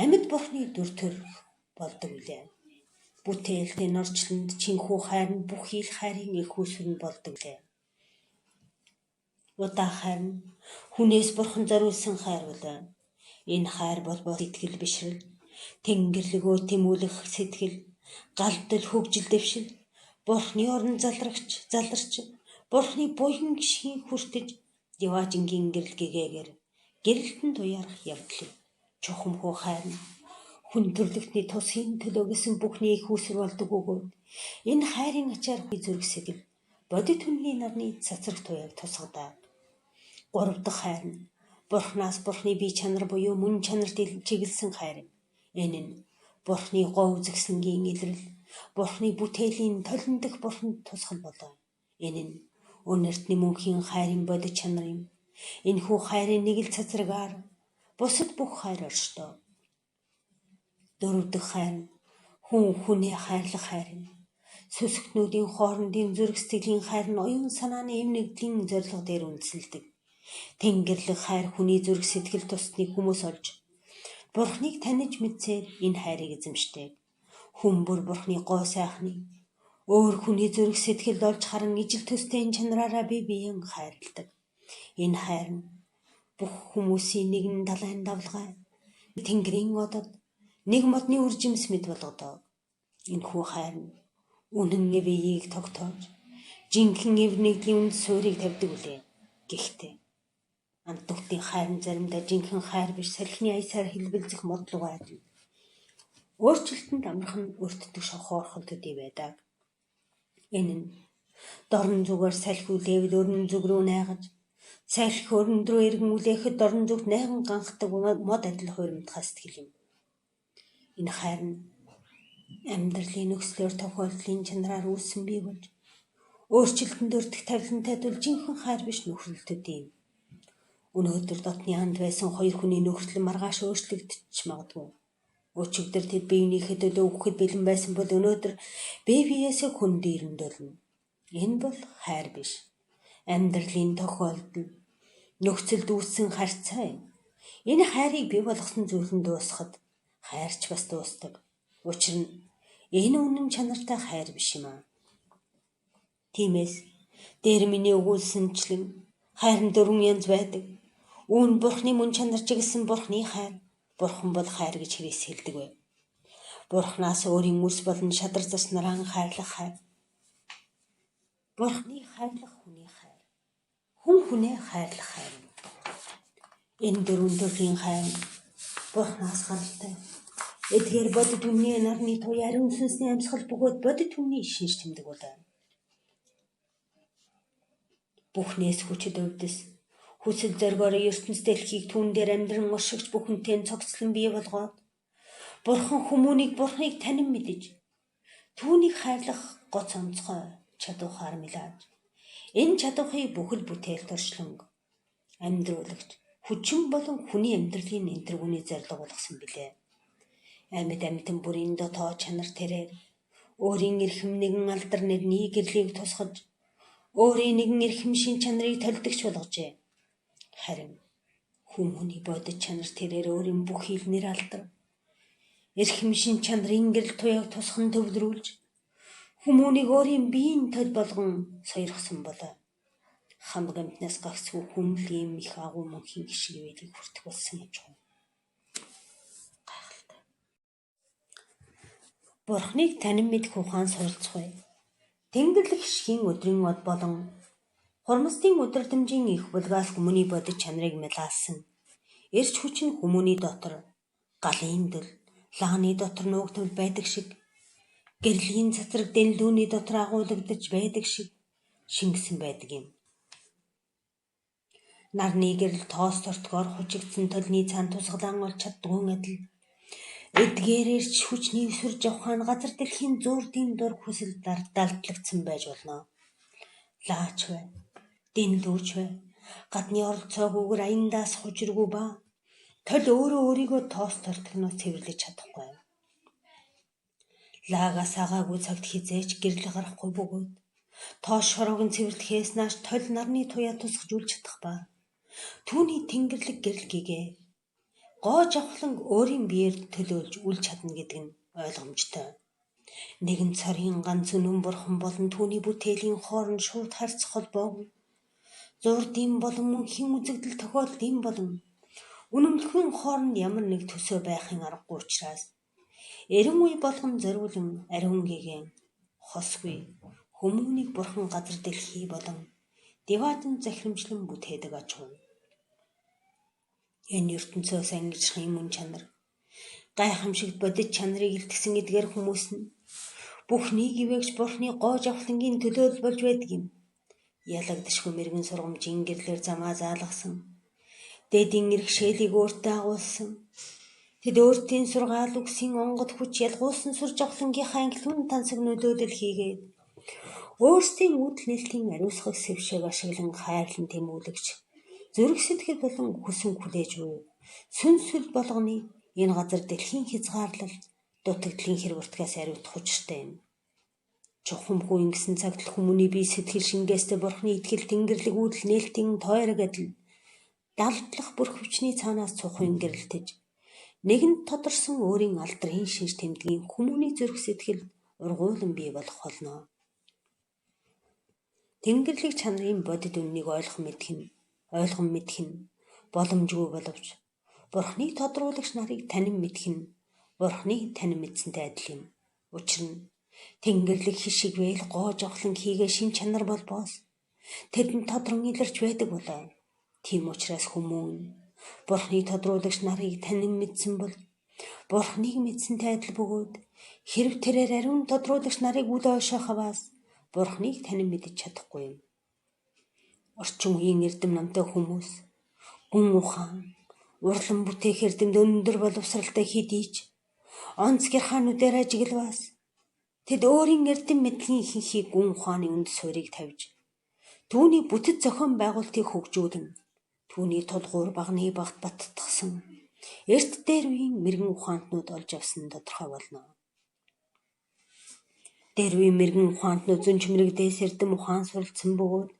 амьд Бурхны дүр төрх болдог үлээ. Бүтээлтийн орчлонд чинхүү хайр нь бүх ил хайрын их усүр нь болдог үлээ. Удаа хайр нь хүнээс Бурхан зориулсан хайр болоо. Энэ хайр бол сэтгэл бишрэл, тэнгэрлэгөө тэмүүлэх сэтгэл, галдал хөгжил дэвшил, Бурхны орон заларч, Бурхны буян гişгийн хүртэж, яваажингийн гэрэлгээгээр гэрэлтэн туярах явдал. Чухамхүү хайр нь хүн төрлөختний тусхийн төлөө гэсэн бүхний их усүр болдог бөгөөд энэ хайрын ачаар зүрх сэтгэл бодит хүнний нарны цацрах туяаг тусгадаа. Гурав дахь хайр нь Бурхнаас Бурхны бие чанар буюу мөн чанарт чиглэсэн хайр. Энэ нь Бурхны гоо үзэгсэнгийн илрэл, Бурхны бүтээлийн толин дэх Бурханд тусгал болоо. Энэ нь өнөртний мөнхийн хайрын бодит чанар юм. Энэхүү хайрын нэг л цацрагаар бусад бүх хайр оршдоо. Дөрөв дэх хайр нь хүнээ хайрлах хайр юм. Сүсгтнүүдийн хоорондын зүрх сэтгэлийн хайр нь оюун санааны эвнэгдлийн зорилго дээр үндэслэдэг. Тэнгэрлэг хайр хүний зүрх сэтгэл тусдныг хүмүүс олж Бурхныг таних мэдсээр энэ хайрыг эзэмшдэг. Хүн бүр Бурхны гоо сайхныг өөр хүний зүрх сэтгэлд олж харан ижил төстэй энэ чанараараа бие биеэн хайрладаг. Энэ хайр нь бүх хүмүүсийн нэгэн далайн давлгай Тэнгэрийн одод нэг модны үржимс мэд болгодог. Энэхүү хайр нь үнэн эвийг тогтоож жинхэнэ эвнэгдлийн үнд суурийг тавьдаг үлээ. Гэхдээ ант нүхтийн хайр нь заримдаа жинхэнэ хайр биш салхины аясаар хэлбэлзэх модлог байдаг. Өөрчлөлтөнд амархан өртдөг шохоорхон төдий байдаг. Энэ нь дорн зүгээр салхи үлээвэл өрн зүг рүү найгаж, салхи өрн рүү эргэн үлээхэд дорн зүгт найган ганхдаг мод адил хуйрамдах сэтгэл юм. Энэ хайр нь амьдралын нөхцлөөр тохиолдлын чанараар үүссэн бий болж өөрчлөлтөнд өртөх тавилантай тул жинхэнэ хайр биш нөхрөлтөд юм. Өнөөдөр дотны анд байсан хоёр хүний нөхцөл маргааш өөрчлөгдөж магадгүй. Өчигдөр тэд биенийхээ төлөө өгөхөд бэлэн байсан бол өнөөдөр бие биесээ хүн дээрэмдүүлнэ. Энэ бол хайр биш. Амьдралын тохиолдол, нөхцөлд үүссэн харьцаа юм. Энэ хайрыг бий болгосон зүйл нь дуусахад хайрч бас дуустав. Учир нь энэ үнэн чанартай хайр биш юм аа. Тиймээс дээр миний өгүүлсэнчлэн хайр нь 4 янз байдаг. Үүн Бурхны мөн чанар чиглэсэн Бурхны хайр. Бурхан бол хайр гэж Христ хэлдэг вэ. Бурханаас өөрийн үс болон шадар заснараа хайрлах хайр. Бурхны хайрлах хүний хайр. Хүн хүнээ хайрлах хайр. Энэ 4 төрлийн хайр Бурханаас гаралтай. Эдгээр бодит үнний нарны туяа ариун сүнсний амьсгал бөгөөд бодит үнний шинж тэмдэг болоо. Бүхнээс хүчит өвдөс хүсэл зоригоор ертөнц дэлхийг түүн дээр амьдран уршигч бүхэнтэй цогцлон бий болгоод Бурхан хүмүүнийг Бурханыг танин мэдэж түүнийг хайрлах гоц онцгой чадвараар мэлааж энэ чадварыг бүхэл бүтээл туршланг амьдруулагч хүчин болон хүний амьдралын энтергүүний зорилго болгосон билээ. Амьд амьтан бүрийн дотоод чанар тэрээр өөрийн эрхэм нэгэн алдар нэгний гэрлийг тусгаж өөрийн нэгэн эрхэм шин чанарыг толдогч болгожээ. Харин хүмүүний бодит чанар тэрээр өөрийн бүх ил нэр алдар эрхэм шин чанарын гэрэл туяаг тусхан төвлөрүүлж хүмүүнийг өөрийн биеийн тод болгон сойрхсон болоо. Хамаг амтнаас гагцгүй хүмлийн их агуу мөнхийн гişиг вэлийг хүртэх болсон юм жоо. Гайхалтай. Бурхныг танин мэдэх ухаан суралцгоё. Тэнгэрлэг хишгийн өдрийн од болон хурмстын өдрөмжийн их булгаас хүмүүний бодит чанарыг мэлаалсан. Эрч хүч нь хүмүүний дотор галын дэл лааны дотор нуугдвал байдаг шиг гэрлийн цацраг дэлдүүний дотор агуулгадж байдаг шиг шингэсэн байдаг юм. Нарны гэрэл тоос тортгоор хужигдсан толны цаан тусгалаан олж чаддгүй адил эдгээр эрч хүчний өсвөр жавхаан газар дэлхийн зуурдын дор хүсэл далдлагдсан байж болно. Лаач бай, дэндүүч бай, гадны оролцоогүйгээр аяндаас хужиргүй ба тол өөрөө өөрийгөө тоос тортгоноос цэвэрлэж чадахгүй. Лагаас агаагүй цагт хизээч гэрэл гарахгүй бөгөөд тоос шороог нь цэвэрлэхээс нааш тол нарны туяа тусгаж үл чадах ба түүний тэнгэрлэг гэрэл гэгээ гоо жавхлан өөрийн биеэр төлөөлж үл чадна гэдэг нь ойлгомжтой. Нэгэн царийн ганц үнэн Бурхан болон түүний бүтээлийн хооронд шууд харьцах холбоогүй. Зурдын болон мөнхийн үзэгдэл тохиолдлын болон үнэмлэхүйн хооронд ямар нэг төсөө байхын аргагүй учраас эрен үе болгон зориулан ариун гэгээн хосгүй хүмүүнийг Бурхан газар дэлхий болон диваатан захирамжлан бүтээдэг аж ахуй. Энэ ертөнцөөс ангижрахын мөн чанар гайхамшигт бодит чанарыг илтгэсэн эдгээр хүмүүс нь бүхнийг ивэгч Бурхны гоо жавхлангийн төлөөлөл болж байдаг юм. Ялагдшгүй мэрэгэн сургамжийн гэрлэр замаа заалгасан. Дэдийн иргэшээлийг өөртөө агуулсан. Тэд өөртийн сургаал үгсийн онгод хүч ялгуулсан сур жавхлангийнхаа ангилуун тансаг нөлөөдөл хийгээд өөрсдийн үүдэл нээлтийн ариусгах сэвшээг ашиглан хайрлан тэмүүлэгч зүрх сэтгэл болон хүсэн хүлээж буй сүнсэл болгоны энэ газар дэлхийн хязгаарлал дутагдлын хэрэгвэртгээс ариутгах учиртай юм. Чухамгүй ингэсэн цагт хүмүүний бие сэтгэл шингээстэй Бурхны итгэл тэнгэрлэг үүдэл нээлтийн тойрог адил далдлах бүр хүчний цаанаас цухын гэрэлтэж нэгэнт тодорсон өөрийн алдрын шинж тэмдгийн хүмүүний зүрх сэтгэл ургуулan бий болох болно. Тэнгэрлэг чанарын бодит үннийг ойлгон мэдэх нь боломжгүй боловч Бурхны тодруулагч нарыг танин мэдэх нь Бурхны танин мэдсэнтэй адил юм. Учир нь тэнгэрлэг хишиг väйл гоо жавхлан хийгээ шин чанар болбоос тэдэнд тодрон илэрч байдаг болоо. Тийм учраас хүмүүн Бурхны тодруулагч нарыг танин мэдсэн бол Бурхныг мэдсэнтэй адил бөгөөд хэрв тэрээр ариун тодруулагч нарыг үл ойшоохаваас Бурхныг танин мэдэж чадахгүй юм. Орчин үеийн эрдэм намтай хүмүүс гүн ухаан урлан бүтээх эрдэмд өндөр боловсралтай хэдийч онц гэрхаануудаар ажиглаваас тэд өөрийн эрдэм мэдлэгийн ихэнхийг гүн ухааны үнд суурийг тавьж түүний бүтэц зохион байгуулалтыг хөгжүүлэн түүний тулгуур багны багт баттгсан эрт дээр үеийн мэрэгэн ухаантнууд олж авсан тодорхой болно. Дэрвийн мэрэгэн ухаанд нь зөн чимрэгдээс эрдэм ухаан суралцсан бөгөөд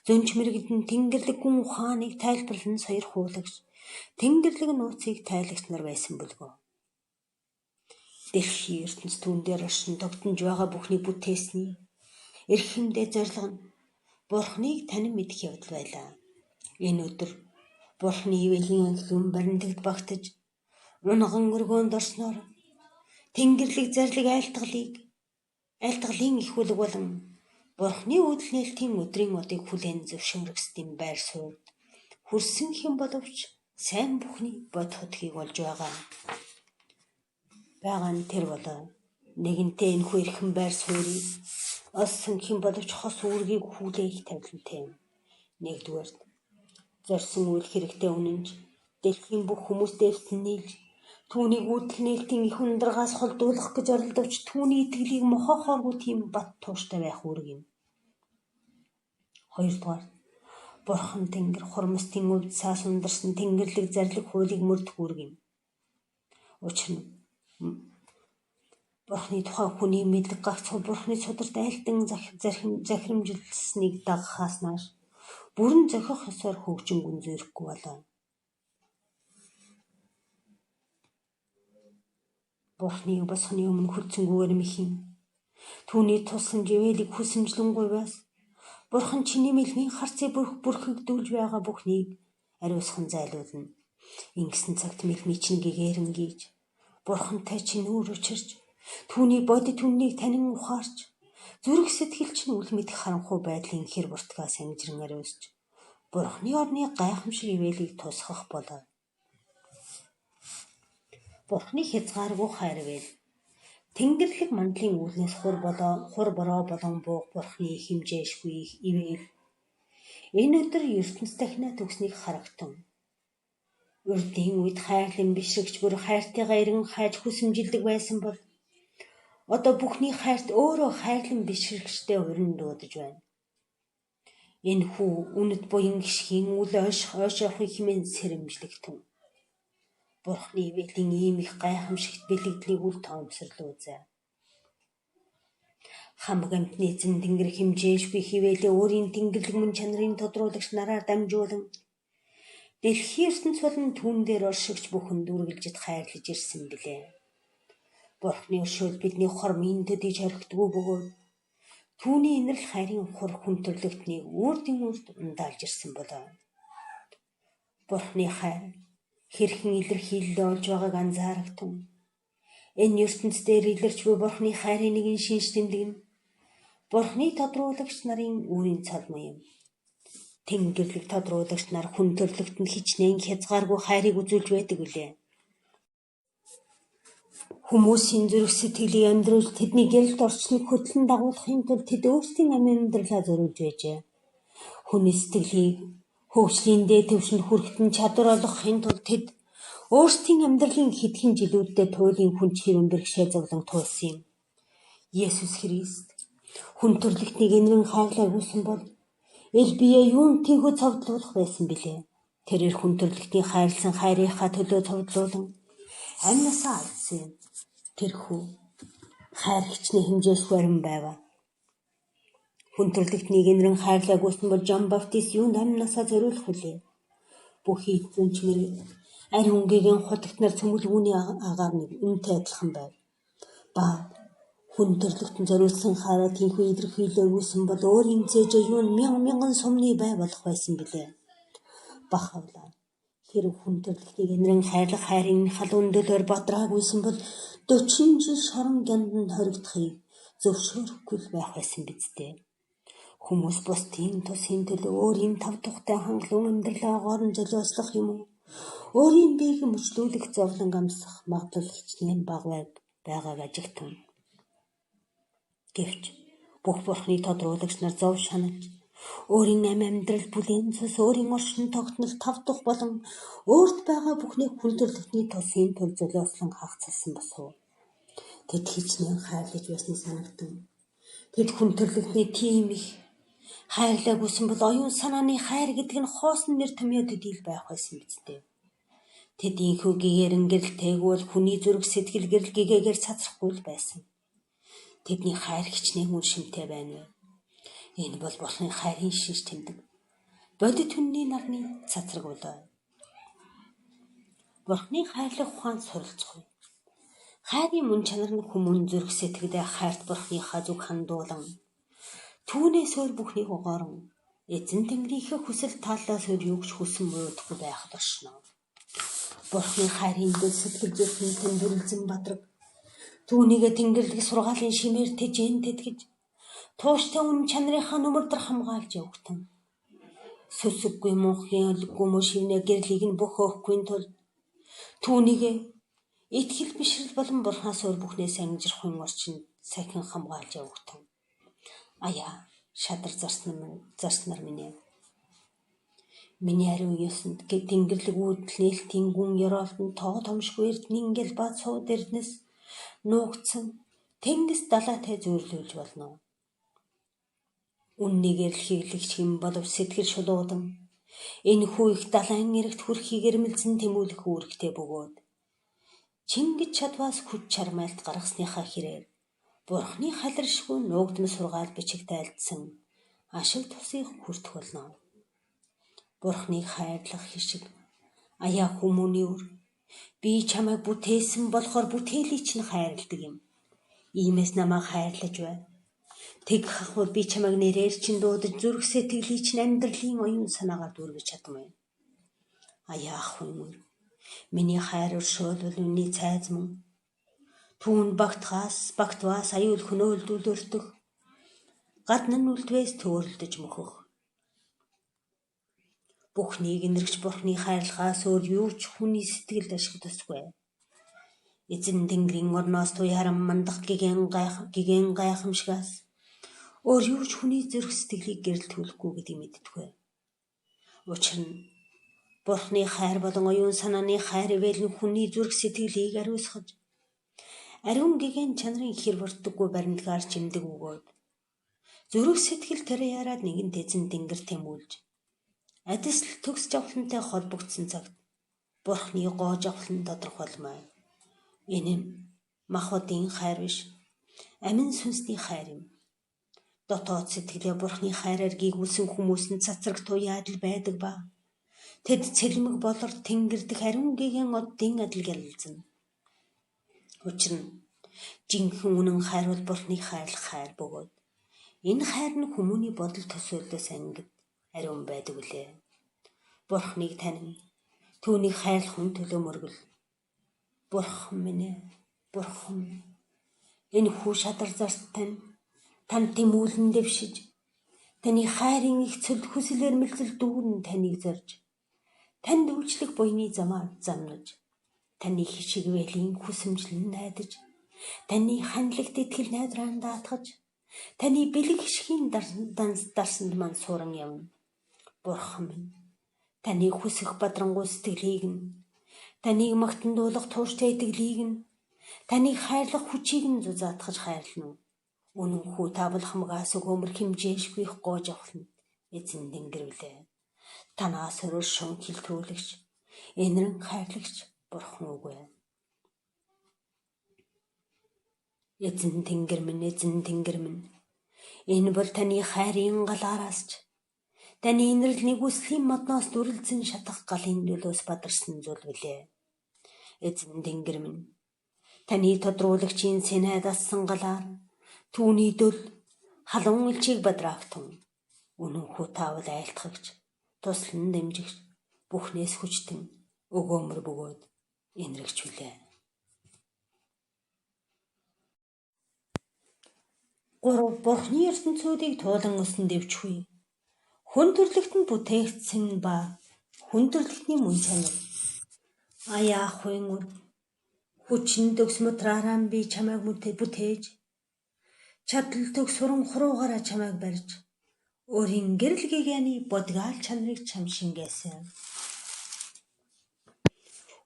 зөн чимрэгд нь тэнгэрлэг гүн ухааныг тайлбарлан саяр хуулагч, тэнгэрлэг нууцыг тайлагч нар байсан бөлгөө. Дэлхийн ертөнц түүн дээр оршин тогтнож байгаа бүхний бүтээсний эрх хэмдээ зорилго нь Бурхныг танин мэдэх явдал байлаа. Энэ өдөр Бурхны ивэлийн анхлын баримтагт багтаж унган өргөөнд орсноор тэнгэрлэг зарлиг айлтгалын их хүлэг болон Бурхны үүдэл нээлтийн өдрийн модыг хүлээн зөвшөөрөхсдийн байр суурьд хүрсэн хэм боловч сайн бүхний бод хотгийг олж байгаа нь тэр болоо. Нэгэнтээ энэхүү эрхэм байр суурийг олсон хэм боловч хос үүргийг хүлээх тавилантай юм. Нэгдүгээр зорьсон үйл хэрэгтэй үнэнж дэлхийн бүх хүмүүс дэвсэн нийлж түүнийг үүдэл нээлтийн их ундрагаас холдуулах гэж оролдовч түүний итгэлийг мохоохооргүй тийм бат тууштай байх үүрэг юм. Хоёрдугаар Бурхан Тэнгэр хурмстын өвд саас ундарсан тэнгэрлэг зарлиг хуулийг мөрдөх үүрэг юм. Учир нь Бурхны тухай хүний мэдлэг гагцхүү Бурхны сударт айлдан захирамжилсныг дагахаас нааш бүрэн зохих ёсоор хөгжин гүнзгийхгүй болоо. Бурхныг босхны өмнө хүлцэнгүүгээр мэхийн түүний тусламж ивэлийг хүсэмжлэнгүй бас Бурхан чиний мэлгийн харцыг бүрхэгдүүлж байгаа бүхнийг ариусхан зайлуулна. Ингэсэн цагт мэлмий чинь гэгэрэн гийж Бурхантай чинь үр учирч түүний бодит үннийг танин ухаарч зүрх сэтгэл чинь үл мэдэх харанхуй байдлын хэр буртгаас ангижран ариусч Бурхны орны гайхамшиг ивэлийг тусгах болоо. Бурхны хязгааргүй хайр ивэл тэнгэрлэг мандлын үүлнээс хур бороо болон бууг Бурхны хэмжээшгүй ивэл энэ өдөр ертөнц дахинаа төгснийг харагтун. Урдын үед хайрлан бишрэгч бүр хайртайгаа эргэн хайж хүсэмжилдэг байсан бол одоо бүхний хайрт өөрөө хайрлан бишрэгчтэй урин дуудаж байна. Энэ хүү үнэт буян гიშгийн үл ойшоохыг хэмээн сэрэмжлэгтэн. Бурхны ивэлийн ийм их гайхамшигт бэлэгдлийг үл тоомсорлоо үзээ. Хамаг амтны эзэн тэнгэр хэмжээшгүй хивээлээ өөрийн тэнгэрлэг мөн чанарын тодруулагч нараар дамжуулан дэлхийн ертөнц болон түүн дээр оршигч бүхэнд үргэлжид хайрлаж ирсэн билээ. Бурхны өршөөл бидний хормын төдийж хоригдгүй бөгөөд түүний инэрл хайрын хур хүндрэлтнийг үрдийн үрд ундаалж ирсэн болоо. Бурхны хайр хэрхэн илэрхийлэлээ олж байгааг анзаарагтун. Энэ ертөнц дээр илэрч буй Бурхны хайрын нэгэн шинж тэмдэг нь Бурхны тодруулагч нарын үүрийн цалмай юм. Тэнгэрлэг тодруулагч нар хүн төрлөختөнд хичнээн хязгааргүй хайрыг үзүүлж байдаг билээ. Хүмүүсийн зүрх сэтгэлийг амьдруулж тэдний гэрэлт орчныг хөтлөн дагуулахын тулд тэд өөрсдийн амийн амьдралаа зориулж байжээ. Хүний сэтгэлийг хөгжлийн дээд түвшинд хүрэхтэн чадвар олгохын тулд тэд өөрсдийн амьдралын хэдхэн жилүүддээ туйлын хүн чирэн бэрхшээл зовлон туулсан юм. Есүс Христ хүн төрлөختнийг энэрэн хайрлаа гүйсэн бол эл бие юунд тийхүү цовдлуулах байсан билээ. Тэрээр хүн төрлөختний хайрлсан хайрынхаа төлөө цовдлуулан амнасаа алдсан юм. Тэрхүү хайр хичнээн хэмжээшгүй арин байва. Хүн төрлөختнийг энэрэн хайрлаа гүйсэн бол Жон Баптист юунд амнасаа зориулах вүлээ. Бүхий эзэн чимэр ари үнгийн худагтнаар цөмөлгүүний агаар нэг үнтэй адилхан байв. Ба хүн төрлөختөн зориулсан хайраа тийхүү илэрхийлээгүйсэн бол өөрийн цээжээ юунд мянган сумны бай болох байсан билээ. Бахавлаа хэрэг хүн төрлөختнийг энэрэн хайрлах хайрын халуун дөлөөр бадраагүйсэн бол 40 жил шорон гянданд хоригдохыг зөвшөөрөхгүй байх байсан биз дээ. Хүмүүс бусдын тусын төлөө өөрийн тав тухтай хангалуун амьдралаа гоорн золиослох юм уу? Өөрийн биеийг мөчлүүлэх зовлон амсах магадлал хичнээн бага байгааг ажигтун. Гэвч бүх Бурхны тодруулагч нар зов шаналж өөрийн амьдрал бүлээн цус өөрийн оршин тогтнол тав тух болон өөрт байгаа бүхнийг хүн төрлөختний тусын тул золиослон хагцсан босов. Тэд хичнээн хайрлаж байсан санагдан. Тэд хүн төрлөختний тийм их хайрлаагүйсэн бол оюун санааны хайр гэдэг нь хоосон нэр томьёо төдийл байх байсан биз дээ. Тэд инхүү гэгэрэн гэрэлтэйг бол хүний зүрх сэтгэл гэрэл гэгээгээр цацрахгүй л байсан. Тэдний хайр хичнээн үн шимтэй байна вэ? Энэ бол Бурхны хайрын шиш тэмдэг. Бодит хүнний нарны цацраг болоо. Бурхны хайрлах ухаанд суралцах. Хайрын мөн чанар нь хүмүүн зүрх сэтгэлдээ хайрт Бурхныхаа зүг хандуулан түүнээс өөр бүхнийг угаарн эзэн Тэнгэрийнхээ хүсэл тааллаас өөр юу ч хүсэн буйдахгүй байх дуршно. Бурхны хайрын дэд сэтгэл зүрхэн тэмдэглэсэн бадраг түүнийгээ Тэнгэрлэг сургаалын шимээр тэжээн тэтгэж тууштай үн чанарынхаа нүмердэр хамгаалж явагтан сүсэггүй мөнхийн өлггүй мө шивнэ гэрлийг нь бүх өөхгүй тул түүнийгээ итгэл бишрэл болон Бурханаас өөр бүхнээс ангижрахын орчинд сахин хамгаалж явагтан аяа шадар зарснаар минь миний ариун ёсонд Тэнгэрлэг үүдэл нээлтийн гүн ёроолтон тоо томшгүй эрдний ингээл бат сууд эрднэс нуугдсан тэнгис далаатай зөөрлүүлж болно. Үннийг эрлхийлэгч хэм боловч сэтгэл шулуудан энэ хүү их далайн эрэгт хүрхийг эрмэлзэн тэмүүлэх үүрэгтэй бөгөөд Чингэж чадваас хүч чармайлт гаргасныхаа хэрээр Бурхны халиршгүй нуугдмал сургаал бичигт айлдсан ашиг тусыг хүртэх болно. Бурхныг хайрлах хишиг аяа хүмүүний үр би чамайг бүтээсэн болохоор бүтээлийг чинь хайрладаг юм. Иймээс намайг хайрлаж байна. Тэг хахвал би чамайг нэрээр чинь дуудаж зүрх сэтгэлийг чинь амьдралын оюун санаагаар дүүргэж чадмай. Аяа ахгүй мөр. Миний хайр өршөөлөл миний цайз мөн. Түүн багтваас аюул хөнөөлдүүл өртөх. Гадна нь үлдвээс төөрөлдөж мөхөх. Бүхнийг инэрч Бурхны хайрлахаас өөр юу ч хүний сэтгэлд ашиг тусгүй. Эзэн Тэнгэрийн орноос туяаран мандах гигэн гайхамшигаас өөр юу ч хүний зүрх сэтгэлийг гэрэлтүүлэхгүй гэдгийг мэдтгвэ. Учир нь Бурхны хайр болон оюун санааны хайр ивэл нь хүний зүрх сэтгэлийг ариусгаж ариун гигэн чанарын хэрвэрдэггүй баримтгаар чимдэг өгөөд зүрх сэтгэл тэрэ яраад нэгэн эзэн Тэнгэр тэмүүлж адисл төгс жавхлантай холбогдсон цагт Бурхны гоо жавхлан тодорхойлмай. Энэ нь махбодын хайр биш, амин сүнсний хайр юм. Дотоод сэтгэлээ Бурхны хайраар гийгүүлсэн хүмүүс нь цацраг туяад л байдаг ба тэд цэлмэг болор тэнгэр дэх ариун гигэн оддын адил гялалзана. Учир нь жинхэнэ үнэн хайр бол Бурхны хайрлах хайр бөгөөд энэ хайр нь хүмүүний бодол төсөөллөөс ангид ариун байдаг үлээ. Бурхныг танин түүнийг хайрлахын төлөө мөргөл. Бурхан минь ээ, Бурхан энэ хүү шадар зарт тань тэмүүлэн дэвшиж таны хайрын их цөлд хүсэл эрмэлзэл дүүрэн таныг зорж танд үйлчлэх буйны замаар замнаж таны хишиг вэлийн хүсэмжлэн найдаж таны ханлагт итгэл найдраан даатгаж таны бэлэг хишгийн дарсанд мань сууран явна. Бурхан минь таны хүсэх бадрангуй сэтгэлийг нь таныг магтандуулах тууштай итгэлийг нь таныг хайрлах хүчийг нь зузаатгаж хайрлана. Үнэн хүү тавал хамгаас өгөөмөр хэмжээшгүй их гоож авахна. Эзэн Тэнгэр үлээ. Танаас өрөө шон хилтрүүлэгч энэрэн хайрлагч Бурхан үгүй. Эзэн Тэнгэр минь энэ бол таны хайрын галаараас ч таны инэрл нэгүслийн модноос дүрлзэн шатах галын нөлөөс бадарсан зүйл билээ. Эзэн Тэнгэр минь таны тодруулагчийн сэнэд ассан галаар түүний дөл халуун элчийг бадраагтун үнэн хүү таавал айлтгагч туслан дэмжигч бүхнээс хүчтэн өгөөмөр бөгөөд энэрэгч үлээ. 3. Бурхны ертөнцүүдийг туулан өсөн дэвчгүй. Хүн төрлөختөнд бүтээгдсэн ба хүн төрлөختний мөн чанар. Аяа ахгүй мөр. Хүчин төгс матраараа би чамайг бүтээж чадал төгс суран хуруугаараа чамайг барьж өөрийн гэрэл гигяны бодгаал чанарыг чам шингээсэн.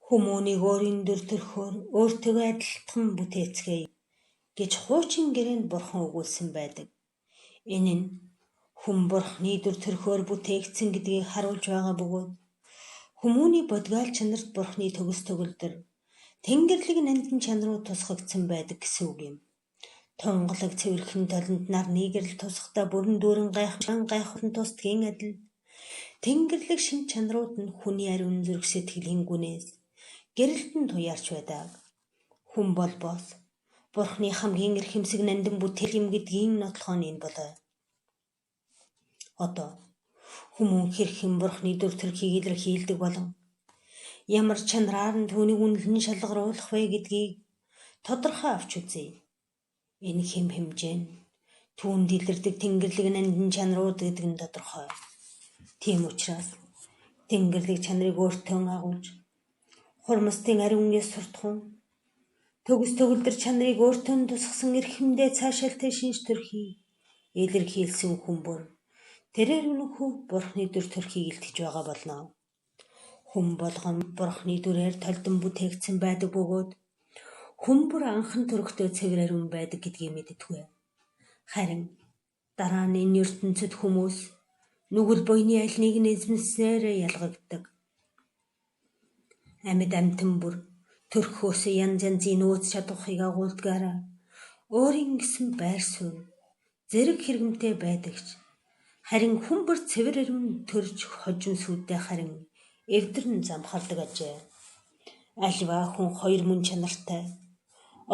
Хүмүүнийг өөрийн дүр төрхөөр өөртөө адилтхан бүтээцгээе гэж хуучин гэрээнд Бурхан өгүүлсэн байдаг. Энэ нь хүн Бурханы дүр төрхөөр бүтээгдсэн гэдгийг харуулж байгаа бөгөөд хүмүүний бодгаал чанарт Бурханы төгс төгөлдөр Тэнгэрлэг нандин чанарууд тусгагдсан байдаг гэсэн үг юм. Тунгалаг цэвэрхэн толонд нарны гэрэл тусахдаа бүрэн дүүрэн гайхуулан тусдгийн адил Тэнгэрлэг шин чанарууд нь хүний ариун зүрх сэтгэлийн гүнээс гэрэлтэн туяарч байдаг. Хүн бол бос Бурхны хамгийн эрхэмсэг нандин бүтээл юм гэдгийн нотлохоо нь болоо. Одоо хүмүүн хэрхэн Бурхны дүр төрхийг илэрхийлдэг болон ямар чанараар нь түүнийг үнэлэн шалгаруулах вэ гэдгийг тодорхой авч үзье. Энэ хэм хэмжээ нь түүнд илэрдэг Тэнгэрлэг нандин чанарууд гэдэг нь тодорхой. Тийм учраас Тэнгэрлэг чанарыг өөртөө агуулж хурмастын ариун яс суртахуун төгс төгөлдөр чанарыг өөртөө тусгасан эрхэмдээ цаашаалтай шинж төрхийг илэрхийлсэн хүн бүр тэрээр үнэхүү Бурхны дүр төрхийг илтгэж байгаа болно. Хүн болгон Бурхны дүрээр толдон бүтээгдсэн байдаг бөгөөд хүн бүр анхан төрхтөө цэвэр ариун байдаг гэдгийг мэддэггүй. Харин дараа нь энэ ертөнцид хүмүүс нүгэл буйны аль нэг нь эзэмснээр ялгагддаг. Амьд амтан бүр төрхөөс янз янзын нөөц чадварыг агуулдгаараа өөрийн гэсэн байр суурь зэрэг хэрэгмтэй байдагч харин хүн бүр цэвэр ариун төрж хожим сүдтэй харин эвдэрн замхардаг ажээ. Альва хүн хоёр мөн чанартай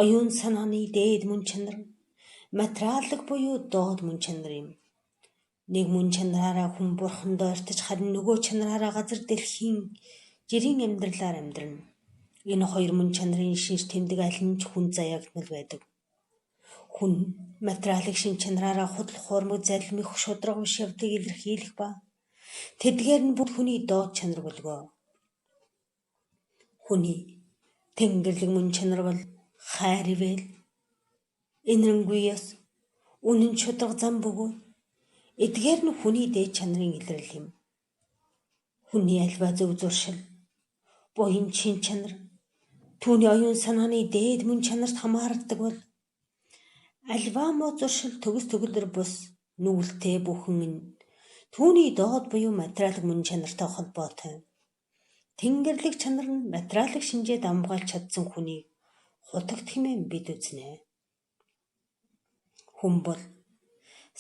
оюун санааны дээд мөн чанар материаллык буюу доод мөн чанар юм. Нэг мөн чанараараа хүн Бурханд ойртож харин нөгөө чанараараа газар дэлхийн жирийн амьдралаар амьдрна. Энэ хоёр мөн чанарын шинж тэмдэг аль нь ч хүн заяагнал байдаг. Хүн материалын шин чанараараа худал хуурмаг залмих шудраг биш явдлыг илэрхийлэх ба тэдгээр нь бүгд хүний доод чанар болгоо. Хүний Тэнгэрлэг мөн чанар бол хайр ивэл энэрэнгүй яс үнэн шудраг зам бөгөөд эдгээр нь хүний дээд чанарын илрэл юм. Хүний альва зөв зуршил буян чин чанар түүний оюун санааны дээд мөн чанарт хамаардаг бол альва муу зуршил төгс төгөлдөр бус нүгэлтэй бүхэн нь түүний доод буюу материалын мөн чанартай холбоотой. Тэнгэрлэг чанар нь материалын шинжээ дамгаалж чадсан хүнийг хутагт хэмээн бид үзнэ. Хүн бол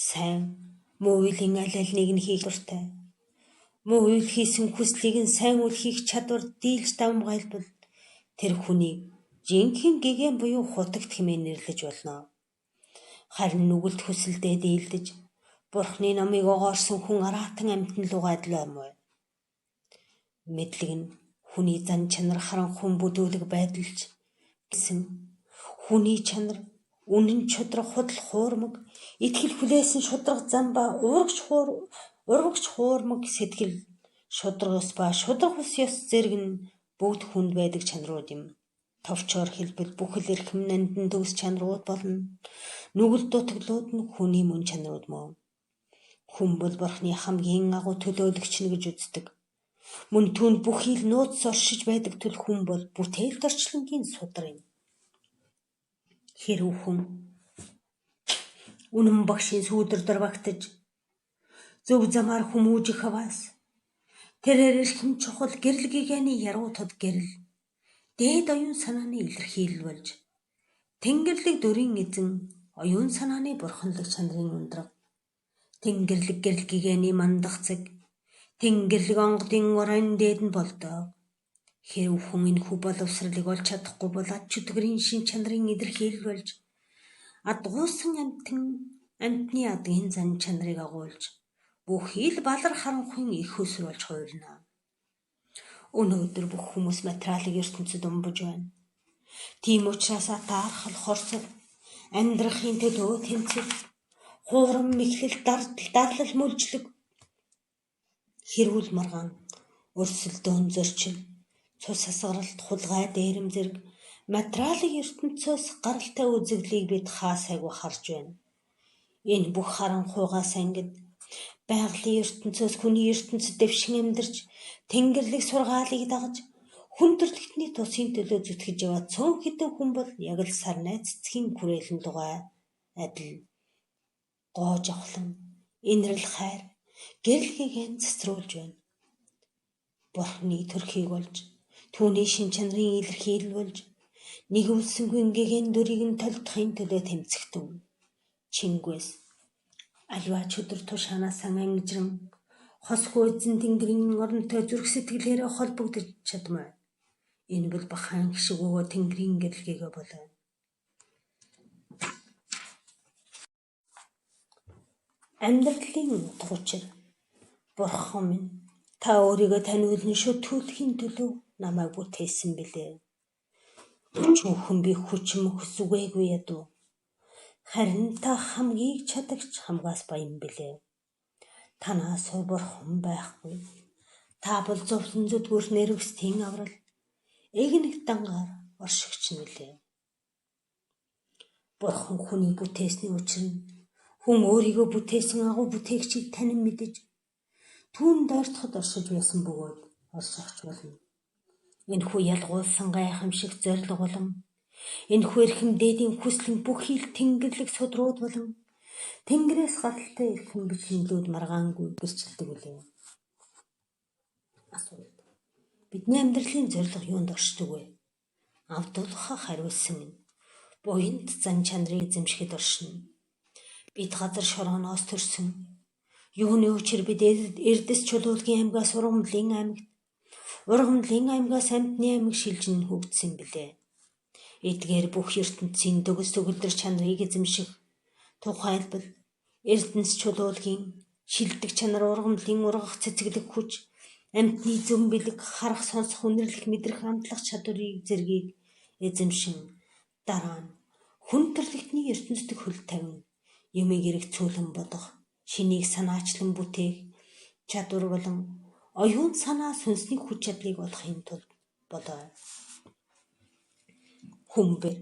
сайн муу үеийн аль нэг нь хийх дуртай. Муу үйл хийсэн хүслийг нь сайн үйл хийх чадвар дийлж дамгаалбал тэр хүнийг жинхэнэ гэгэн буюу хутагт хэмээн нэрлэж болно. Харин нүгэлт хүсэлдээ дийлдэж Бурхны номыг огоорсон хүн араатан амьтан лугаа адилаармай. Мэдлэг нь хүний зан чанар харанхуй бүдүүлэг байдалч гэсэн хүний чанар үнэн шудраг худал хуурмаг итгэл хүлээсэн шудраг зам ба урагч хуурмаг сэтгэл шудрагс ба шудраг ус ёс зэрэг нь бүгд хүнд байдаг чанарууд юм. Товчоор хэлбэл бүхэл эрхэм нандин төгс чанарууд болно. Нүгэл дутагдлууд нь хүний мөн чанарууд мөн. Хүн бол Бурхны хамгийн агуу төлөөлөгч нь гэж үздэг. Мөн түүнд бүхий л нууц оршиж байдаг тул хүн бол бүтээл төрчлөнгийн судар юм. Хэрв хүн үнэн багшийн сүүдэр багтаж зөв замаар хүмүүжих аваас тэрээр эрхэм чухал гэрэл гэгэний яруудад гэрэл дээд оюун санааны илэрхийлэл болж Тэнгэрлэг дүрийн эзэн оюун санааны бурханлаг чанарын ундраг Тэнгэрлэг гэрэл гэгэний мандах цаг Тэнгэрлэг онгодын оройн дээд нь болдог. Хэрв хүн энэхүү боловсролыг олж чадахгүй бол ад чөтгөрийн шин чанарын илэрхийлэл болж адгуусан амьтны адгийн зан чанарыг агуулж бүхий л балар харанхуйн их өсөр болж хуурна. Өнөөдөр бүх хүмүүс материалын ертөнцид умбаж байна. Тийм учраас атаархал хорсол амьдрахын төлөө тэмцэл хуурам мэхлэл дарлал мөлжлөг хэрүүл маргаан өрсөлдөөн зөрчил цус хасгаралт хулгай дээрэм зэрэг материалын ертөнцөөс гаралтай үзэгдлийг бид хаа сайгүй харж байна. Энэ бүх харанхуйгаас ангид байгалийн ертөнцөөс хүний ертөнцид дэвшин амьдарч Тэнгэрлэг сургаалыг дагаж хүн төрлөختний тусын төлөө зүтгэж яваа цөөн хэдэн хүн бол яг л сарнай цэцгийн хүрээлэн дугай адил гоож авахлан инрэл хайр гэрэлгээгэн цэцрүүлж байна. Бурхны төрхийг болж түүний шин чанарын илэрхийлэл болж Нэг үлсэнгүй ингээгийн дүрийг нь толдохын төлөө тэмцэхтэн. Чингүэс аливаа чөдөр тушаанаас ангижран хосгүй эзэн тэнгэрийн оронтой зүрх сэтгэлээрээ холбогдож чадмаа. Энэ бол бахан шиг өгөө тэнгэрийн гэрэлгээгээ болоо. Амьдралын утга учир. Бурхан минь, та өөрийгөө таниулан шүтгүүлэхийн төлөө намайг бүтээсэн билээ. Өчүүхэн би хүчм хүсвгээгүй ядуу. Харин та хамгийн чадагч хамгаас баян билээ. Танаас бурхан байхгүй. Та бол зовлон зүдгүүр нэрвсдийн аврал. Эгнэг дангаар оршигч нэлээ. Бурхан хүний бүтээсний учир нь хүн өөрийгөө бүтээсэн агуу бүтээгчийг танин мэдэж түүн дайртахад оршиж байсан бөгөөд оршихч болно. Энэхүү ялгуулсан гайхамшиг зориг болон энэхүү эрхэм дээдийн хүслийн бүхий л тэнгэрлэг судрууд болон тэнгэрээс гаралтай эрхэм бичмлүүд маргаангүй гэрчилдэг үлээ. Асуулт. Бидний амьдралын зориг юунд оршдог вэ? Авдуулах хариулсан нь буянт зан чанарыг эзэмшихэд оршино. Бид газар шорооноос төрсөн. Юуны учир бид Эрдэс чулуулгийн аймгаас Ургамлын аймагт, Ургамлын аймгаас Амьтны аймаг шилжин хөгжсөн билээ. Эдгээр бүх ертөнцийн төгс төгөлдөр чанарыг эзэмших тухайлбал Эрдэнэс чулуулгийн шилдэг чанар, Ургамлын ургах цэцэглэг хүч, Амьтны зөв бэлэг, харах, сонсох, үнэрлэх, мэдрэх, амтлах чадварыг зэргийг эзэмшин дараа нь хүн төрлөختний ертөнцид хөл тавин юмыг эрэг цүүлэн бодох, шинийг санаачлан бүтээх чадвар болон оюун санаа сүнсний хүч чадлыг олохын тулд болоо. Хүмбэр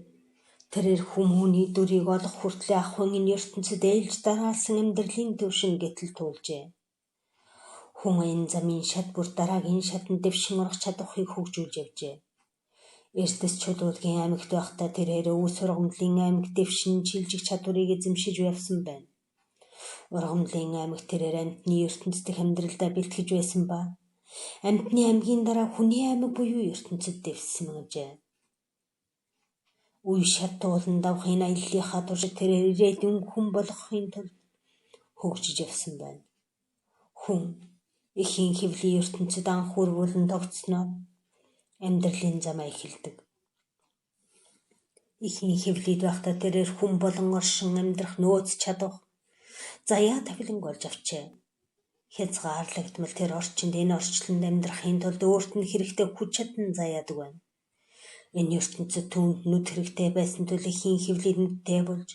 тэрээр хүмүүний дүрийг олох хүртлээр ахын энэ ертөнцид ээлж дараалсан амьдралын төвшин гэтэл туулжээ. Хүн энэ замын шат бүр дараагийн шатанд дэвшин орох чадварыг хөгжүүлж явжээ. Эрдэс чулуулгийн аймагт байхдаа тэрээр өвс Ургамлын аймагт дэвшин шилжих чадварыг эзэмшиж явсан байна. Ургамлын аймаг тэрээр Амьтны ертөнцийн амьдралдаа бэлтгэж байсан ба Амьтны аймгийн дараа хүний аймаг буюу ертөнцид дэвссэн гэжээ. Үе шат туулан давхын аяллахаа туршид тэрээр ирээдүйн хүн болгохын тулд хөгжиж явсан байна. Хүн эхийн хэвлийн ертөнцид анх үргэлэн тогтсноор амьдралын замаа эхэлдэг. Эхийн хэвлийд байхдаа тэрээр хүн болон оршин амьдрах нөөц чадах заяа тавиланг олж авчээ. Хязгаарлагдмал тэр орчинд энэ орчлонд амьдрахын тулд өөрт нь хэрэгтэй хүч чадан заяадаг байна. Энэ ертөнцид түүнд нүд хэрэгтэй байсан тул эхийн хэвлийд нүдтэй болж,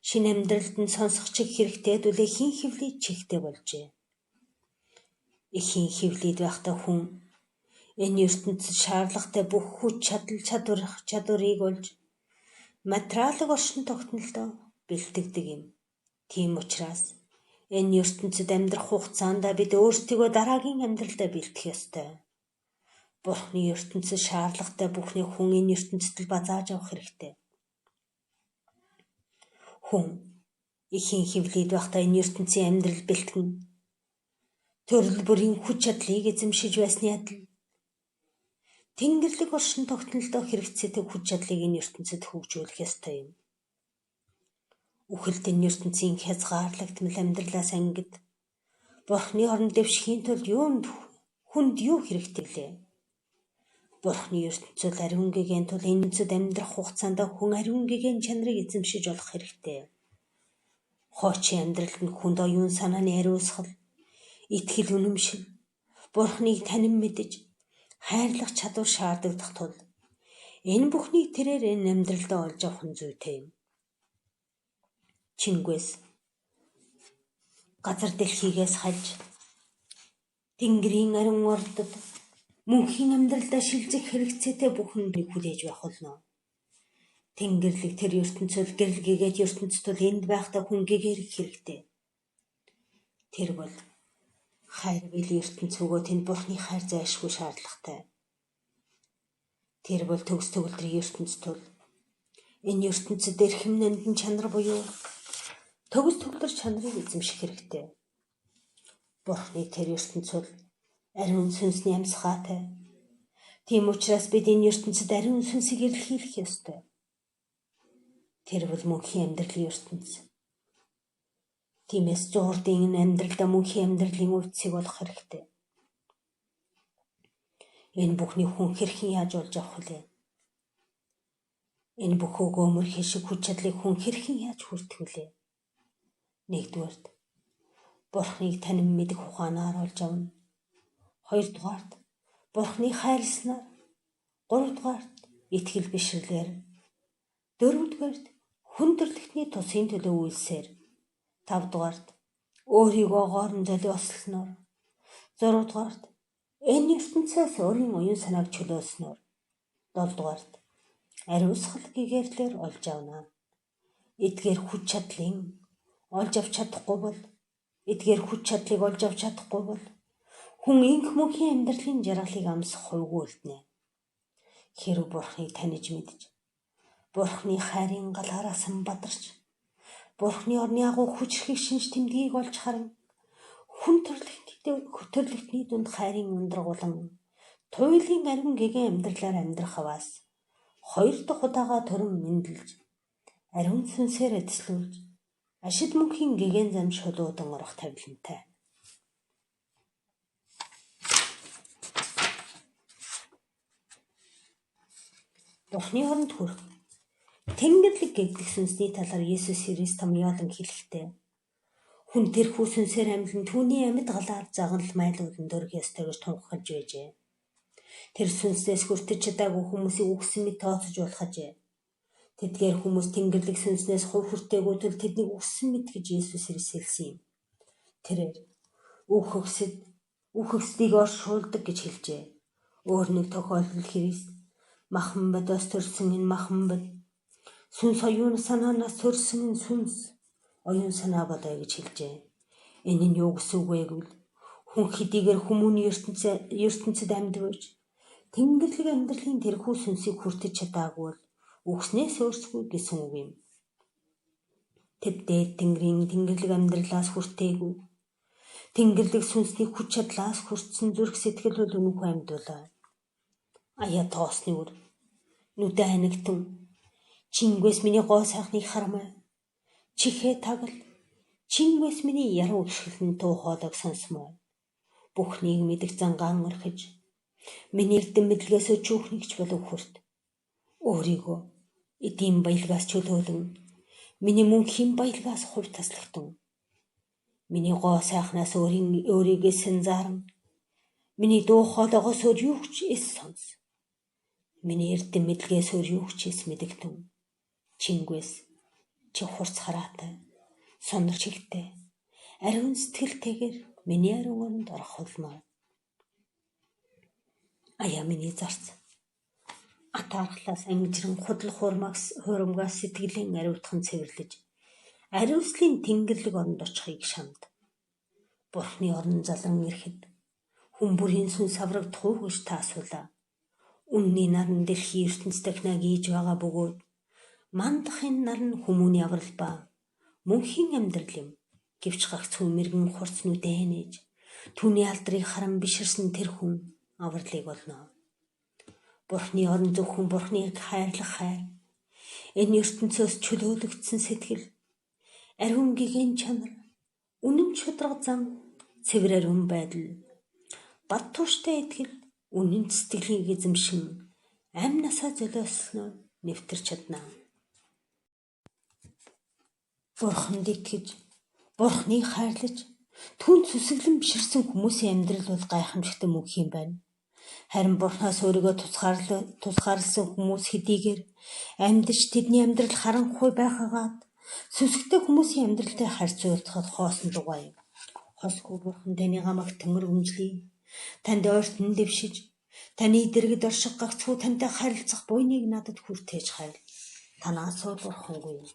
шинэ амьдралд нь сонсох чих хэрэгтэй тул эхийн хэвлийд чихтэй болжээ. Эхийн хэвлийд байхдаа хүн энэ ертөнцид шаардлагатай бүх хүч чадварыг олж материалын оршин тогтнолдоо бэлтгэдэг юм. Тийм учраас энэ ертөнцид амьдрах хугацаанд бид өөрсдийгөө дараагийн амьдралдаа бэлтгэх ёстой. Бурхны ертөнцид шаардлагатай бүхнийг хүн энэ ертөнцид л базааж авах хэрэгтэй. Хүн эхийн хэвлийд байхдаа энэ ертөнцийн амьдрал бэлтгэн төрөл бүрийн хүч чадлыг эзэмшиж байсны адил тэнгэрлэг оршин тогтнолдоо хэрэгцээтэй хүч чадлыг энэ ертөнцид хөгжүүлэх ёстой юм. Үхэлд энэ ертөнцийн хязгаарлагдмал амьдралаас ангид Бурхны оронд дэвшихийн тулд хүнд юу хэрэгтэй лээ? Бурхны ертөнцид ариун гэгээн тул энэ ертөнцид амьдрах хугацаанд хүн ариун гэгээн чанарыг эзэмшиж олох хэрэгтэй. Хуучин амьдралд нь хүнд оюун санааны ариусгал, итгэл үнэмшил, Бурхныг танин мэдэж хайрлах чадвар шаардагдах тул энэ бүхнийг тэрээр энэ амьдралдаа олж авах нь зүйтэй юм. Чингүэс газар дэлхийгээс хальж тэнгэрийн ариун ордод мөнхийн амьдралдаа шилжих хэрэгцээтэй бүхэндийг хүлээж байх болно. Тэнгэрлэг тэр ертөнцөд гэрэл гэгээд ертөнцид бол энд байхдаа хүн гэгэрэх хэрэгтэй. Тэр бол хайр бил ертөнц өгөө тэнд Бурхны хайр зайлшгүй шаардлагатай. Тэр бол төгс төгөлдрийн ертөнц тул энэ ертөнцид эрхэм нандин чанар буюу төгс төгөлдөр чанарыг эзэмших хэрэгтэй. Бурхны тэр ертөнц бол ариун сүнсний амьсгаатай, Тийм учраас бид энэ ертөнцид ариун сүнсийг илэрхийлэх ёстой. Тэр бол мөнхийн амьдралын ертөнц. Тиймээс зуурдын энэ амьдралдаа мөнхийн амьдралын үдсийг олох хэрэгтэй. Энэ бүхний хүн хэрхэн яаж олж авах вэ? Энэ бүх өгөөмөр хишиг хүч чадлыг хүн хэрхэн яаж хүртэх вэ? Нэгдүгээрт Бурхныг танин мэдэх ухаанаар олж авна. Хоёрдугаарт Бурхныг хайрласнаар. Гуравдугаарт итгэл бишрлэр. Дөрөвдүгээрт хүндрэлтний тусын төлөө үйлсээр. Тавдугаарт өөрийгөө гоорн золиослсноор. Зургадугаарт энэ ертөнцөөс өөрийн оюун санааг чөлөөснөр. Долдугаарт ариусгал гэгэрлэр олж авна. Эдгээр хүч чадлыг олж авч чадахгүй бол хүн инх мөнхийн амьдралын жаргалыг амсах хувьгүй үлднэ. Хэрэв Бурхныг таних мэдж, Бурхны хайрын галаараас бадарч, Бурхны орны агуу хүчрхийг шинж тэмдгийг олж харан, хүн төрлөختний дунд хайрын ундраг болон туйлын ариун гэгэн амьдралаар амьдрах аваас хоёр дахь удаага төрөн мэндэлж, ариун сүнсээр эзлүүлж, ашид мөнхийн гэгэн зам шулуудан орох тавилантай. Бурхны оронд хүрэх. Тэнгэрлэг гэгдэх сүнсний талаар Есүс Христ томьёолон хэлэхдээ хүн тэрхүү сүнсээр амьлан түүний амьд галаар загнал майлуулан дөрөх ёстой гэж тунхаглаж байжээ. Тэр сүнснээс хүртэж чадаагүй хүмүүсийг үгсэн мэт тооцож болохажээ. Тэдгээр хүмүүс тэнгэрлэг сүнснээс хувь хүртээгүй тул тэднийг үгсэн мэт гэж Есүс Христ хэлсэн юм. Тэрээр үхэгсдийг оршуулдаг гэж хэлжээ. Өөр нэг тохиолдолд Христ махан бодоос төрсөн энэ махан бод, сүнс оюун санаанаас төрсөн энэ сүнс оюун санаа болоо гэж хэлжээ. Энэ нь юу гэсэн үг вэ гэвэл хүн хэдийгээр хүмүүний ертөнцид амьдарч тэнгэрлэг амьдралын тэрхүү сүнсийг хүртэж чадаагүй бол үгснээс өөрсгүй гэсэн үг юм. Тэд дээд тэнгэрийн тэнгэрлэг амьдралаас хүртээгүй. Тэнгэрлэг сүнсний хүч чадлаас хүртсэн зүрх сэтгэл бол үнэнгүй амьдуулаа. Аяа тоосны үр нүдэ анигтэн чингвэс миний гоо сайхныг хармай. Чихээ тагал чингвэс миний яруу гიშгэлэн туу хоолойг сонсмоо. Бүхнийг мэдэх зангаан орхиж миний эрдэм мэдлэгээс өчүүхнэгч болов хүрт. Өөрийгөө эдийн баялгаас чөлөөлөн миний мөнхийн баялгаас хувь таслагтан. Миний гоо сайхнаас өөрийгөө сэнзааран миний дуу хоолойгоос өөр юу ч эс сонс. Миний эрдэм мэдлэгээс өөр юу ч эс мэдэгтэн. Чингвэс чи хурц хараатай, сонорч хилтэй, ариун сэтгэлтэйгээр миний ариун оронд орох болмоо. Аяа миний зарц. Атаархлаас ангижран худал хуурмагаас сэтгэлийн ариутхан цэвэрлэж, ариуслын тэнгэрлэг оронд очихыг шанд. Бурхны орон залан ирэхэд хүн бүрийн сүнс аврагдах уу гэж таасуулаа. Үнний нар нь дэлхийн ертөнцид дахина гийж байгаа бөгөөд мандах энэ нар нь хүмүүний аврал ба мөнхийн амьдрал юм. Гэвч гагцхүү мэрэгэн хурц нүдээ нээж түүний алдрыг харан биширсэн тэр хүн авралыг олно. Бурхны орон зөвхөн Бурхныг хайрлах хайр, энэ ертөнцөөс чөлөөлөгдсөн сэтгэл, ариун гэгэн чанар, үнэн шударга зан, цэвэр ариун байдал, бат тууштай итгэл, үнэн сэтгэлийг эзэмшин амнасаа золиосноор нэвтэрч чадна. Бурханд итгэж, Бурхныг хайрлаж, түн сүсэглэн биширсэн хүмүүсийн амьдрал бол гайхамшигтай мөнх юм байна. Харин Бурханаас өөрийгөө тусгаарласан хүмүүс хэдийгээр амьдч тэдний амьдрал харанхуй байхаагаад сүсгтэй хүмүүсийн амьдралтай харьцуулахад хоосон дугай юм. Хосгүй Бурхан таны гамаг төмөр өмжлөе. Танд ойртон дэвшиж, таны дэргэд орших гагцхүү тантай харилцах буйныг надад хүртээж хайр. Танаас өөр Бурхангүй юм.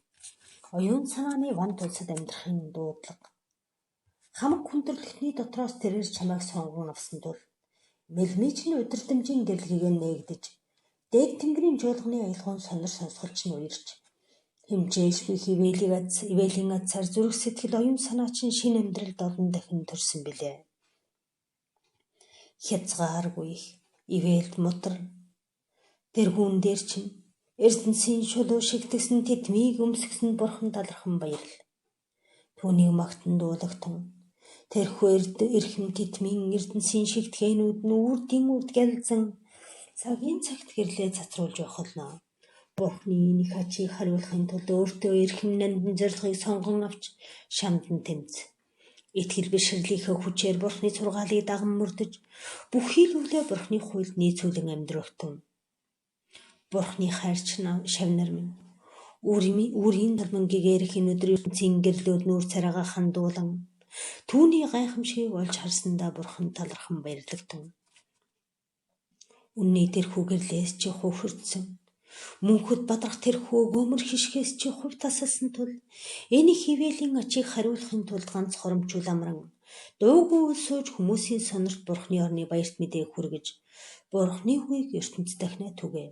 Оюун санааны ван тулсад амьдрахын дуудлага. Хамаг хүндрэлтний дотроос тэрээр чамайг сонгон авсан тул мэлмичний удирдамжийн дэлхийг нээгдэж, дээд тэнгэрийн жуулганы аялгаунд сонор сонсголч нь уярч, хэмжээшгүй ивэлийн азар зүрх сэтгэл оюун санаа чинь шинэ амьдралд олон дахин төрсөн билээ. Хязгааргүй их, Ивэлд мутар тэргүүн дээр чинь эрдэнсийн шулуу шигтгсэн тэтмийг өмсгсөн бурхан талархан баярл. Түүнийг магтан дуулахтун тэрхүү эрхэм тэтмийн эрдэнсийн шигтгээнүүд нь үрдийн үрд гялзан цагийн цагт гэрлээ цацруулж байх болно. Бурхны нэг ачийг хариулахын тулд өөртөө эрхэм нандин зорилгыг сонгон авч шамдан тэмц. Итгэл бишрлийнхээ хүчээр Бурхны сургаалыг даган мөрдөж бүхий л өглөө Бурхны хуйлд нийцүүлэн амьдрахтун. Бурхны хайрч шавнар минь үрийн дармангигээрх энэ өдөр ертөнцийн гэрлүүд нүүр царайгаа хандуулан түүний гайхамшигыг олж харсандаа Бурхан талархан баярлагдав. Үнний тэрхүү гэрлээс чи хувирдсан. Мөнхөд бадрах тэрхүү гомөр хишгээс чи хувь тасалсан тул энэ хивээлийн ачийг хариулахын тулд ганц хоромчул амран дуугүй сууж хүмүүсийн сонорт Бурхны орны баярт мэдээ хүргэж Бурхны үгийг ертөнцид дахинаа түгээ.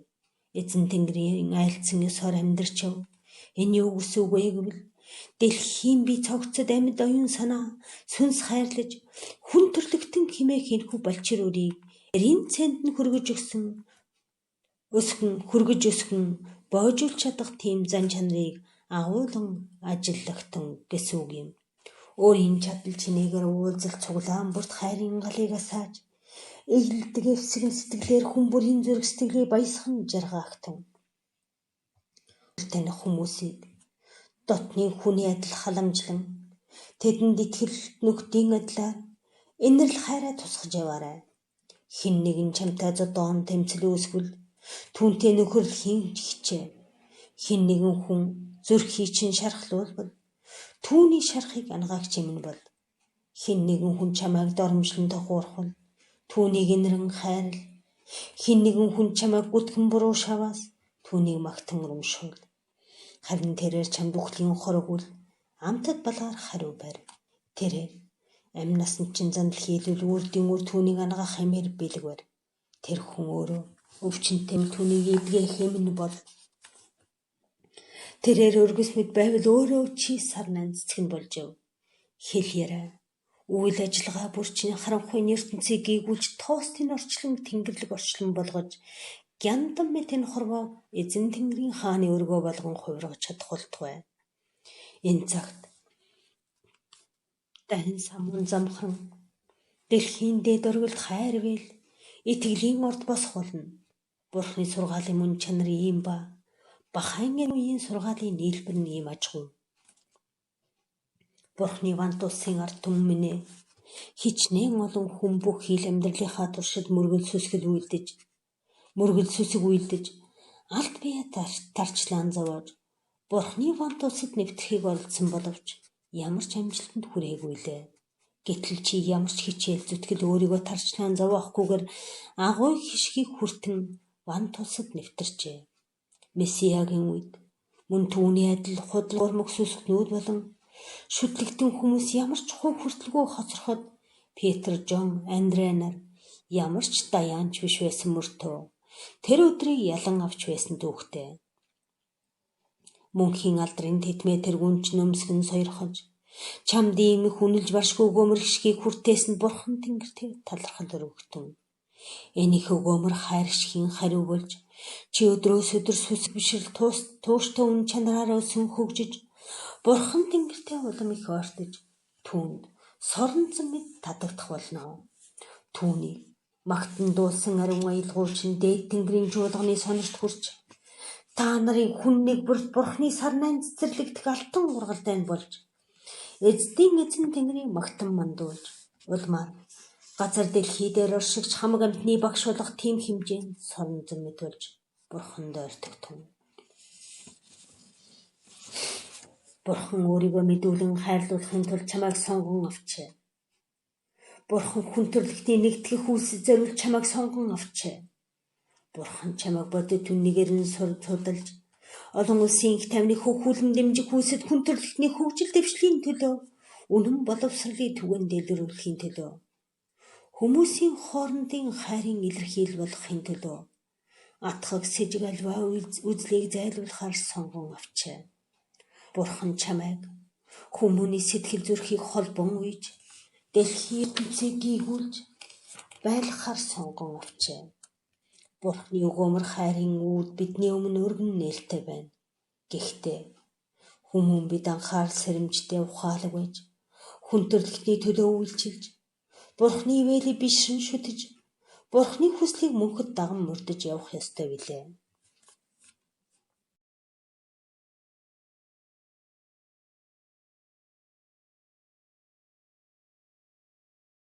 Эзэн Тэнгэрийн айлцсан ёсоор амьдрчав. Энэ юу гэсэн үг вэ гэвэл дэлхийн бие цогцод амьд оюун санаа сүнс хайрлаж хүн төрлөختөн химээх энэхүү балчир өрийг эрийн цэнд нь хүргэж өсгөн боожуулж чадах тийм зан чанарыг агуулan ажиллахтун гэсэн үг юм. Өөрийн чадал чинээгээр уулзалт цуглаан бүрт хайрын галыг асааж эглэлдэг эвсгэн сэтгэлээр хүн бүрийн зүрх сэтгэлийг баясхан жаргаагтун. Таних хүмүүсийг дотны хүний адил халамжлан тэдэнд итгэл нүгтийн адилаар инэрл хайраа тусгаж яваарай. Хэн нэгэн чамтай зодоон тэмцэл үүсгвэл түүнтэй нөхөрлөхийн хичээ. Хэн нэгэн хүн зүрхийг чинь шархлуулбал түүний шархыг ангаагч юм бол. Хэн нэгэн хүн чамайг доромжлон тохуурхвал түүнийг инэрэн хайрл. Хэн нэгэн хүн чамайг гүтгэн буруу шаваас түүнийг магтан урамшуул. Харин тэрээр чамд үхлийн хорогвол амтад балгаар хариу барь. Тэрээр амь насанд чинь зандал хийлүүл үрдийн үр түүнийг ангаах хэмээр бэлэг барь. Тэр хүн өөрөө өвчнөтэй түүнийг эдгэх хэмнэ бол. Тэрээр өргөс мэд байвал өөрөө чи сар нанццгэн болж яв. Хэл яриа. Үйл ажиллагаа бүрчийн харанхуй ертөнцийг гүйгүүлж тоостын орчлон тэнгэрлэг орчлон болгож гяндан мэт энэ хорвоо эзэн Тэнгэрийн хааны өргөө болгон хувиргаж чадах болтугай. Энэ цагт дайн самуун замхан дэлхийн дээд оргилд хайр вэл итгэлийн орд босох болно. Бурхны сургаалын мөн чанар ийм ба бахайн энэ үеийн сургаалын нийлбэр нь ийм ажгүй. Бурхны вант улсын ард түмнэ хичнээн олон хүн бүх хил амьдралынхаа туршид мөргөл сүсэг үйлдэж алт бие тарчлаан зовоож Бурхны вант улсад нэвтрхийг олдсон боловч ямар ч амжилтанд хүрээгүй лээ. Гэтэл чи ямар ч хичээл зүтгэл өөрийгөө тарчлаан зовоохгүйгээр агуй хишгийг хүртэн вант улсад нэвтэрчээ. Месиягийн үед мөн түүний адил худал гурмаг сүсгнүүд болон шүтлэгтэн хүмүүс ямар ч хувь хүртэлгүй хоцроход Петр, Жон, Андре нар ямар ч даяанч биш байсан мөртөө тэр өдрийг ялан авч байсан түүхтэй. Мөнхийн алдрын тэтмээ тэргүүн ч нөмсгөн сойрхож чамд ийм их үнэлж баршгүй гомөр хишгийг хүртээсэнд Бурхан Тэнгэртэй талархал өргөхтөн. Энэ их гомөр хайр хишгийн хариу болж чи өдрөөс өдөр сүсэг бишрэл тууштай үн чанараараа өсөн хөгжиж Бурхан Тэнгэртэй улам их ойртож түүнд соронзон мэд татагдах болно. Түүнийг магтан дуулсан ариун аялгуучин дээд Тэнгэрийн жуулганы сонирт хүрч та нарын хүн нэг бүрт Бурхны сарнайн цэцэрлэгдэх алтан ургалдайн болж эзэн Тэнгэрийн магтан мандуулж улмаар газар дэлхий дээр оршигч хамаг амьтны багш болох тийм хэмжээнд соронзон мэд болж Бурханд ойртогтун. Бурхан өөрийгөө мэдүүлэн хайрлуулахын тулд чамайг сонгон авчээ. Бурхан хүн төрлөختний нэгтгэх үйлсэд зориулж чамайг сонгон авчээ. Бурхан чамайг бодит үннийгээр нь судалж олон улсын их тайвныг хөвхүүлэн дэмжих үйлсэд хүн төрлөختний хөгжил дэвшлийн төлөө үнэн боловсролыг түгээн дэлгэрүүлэхийн төлөө хүмүүсийн хоорондын хайрын илэрхийлэл болгохын төлөө атгаг сэжиг альва үзлийг зайлуулахаар сонгон авчээ. Бурхан чамайг хүмүүний сэтгэл зүрхийг холбон үйж дэлхийн ертөнцийг гийгүүлж байлгахаар сонгон авчээ. Бурхны өгөөмөр хайрын үүд бидний өмнө өргөн нээлттэй байна. Гэхдээ хүмүүн бид анхаарал сэрэмжтэй ухаалаг байж, хүндрэлтний төлөө үйлчилж, Бурхны ивэлийг бишрэн шүтэж, Бурхны хүслийг мөнхөд даган мөрдөж явах ёстой билээ.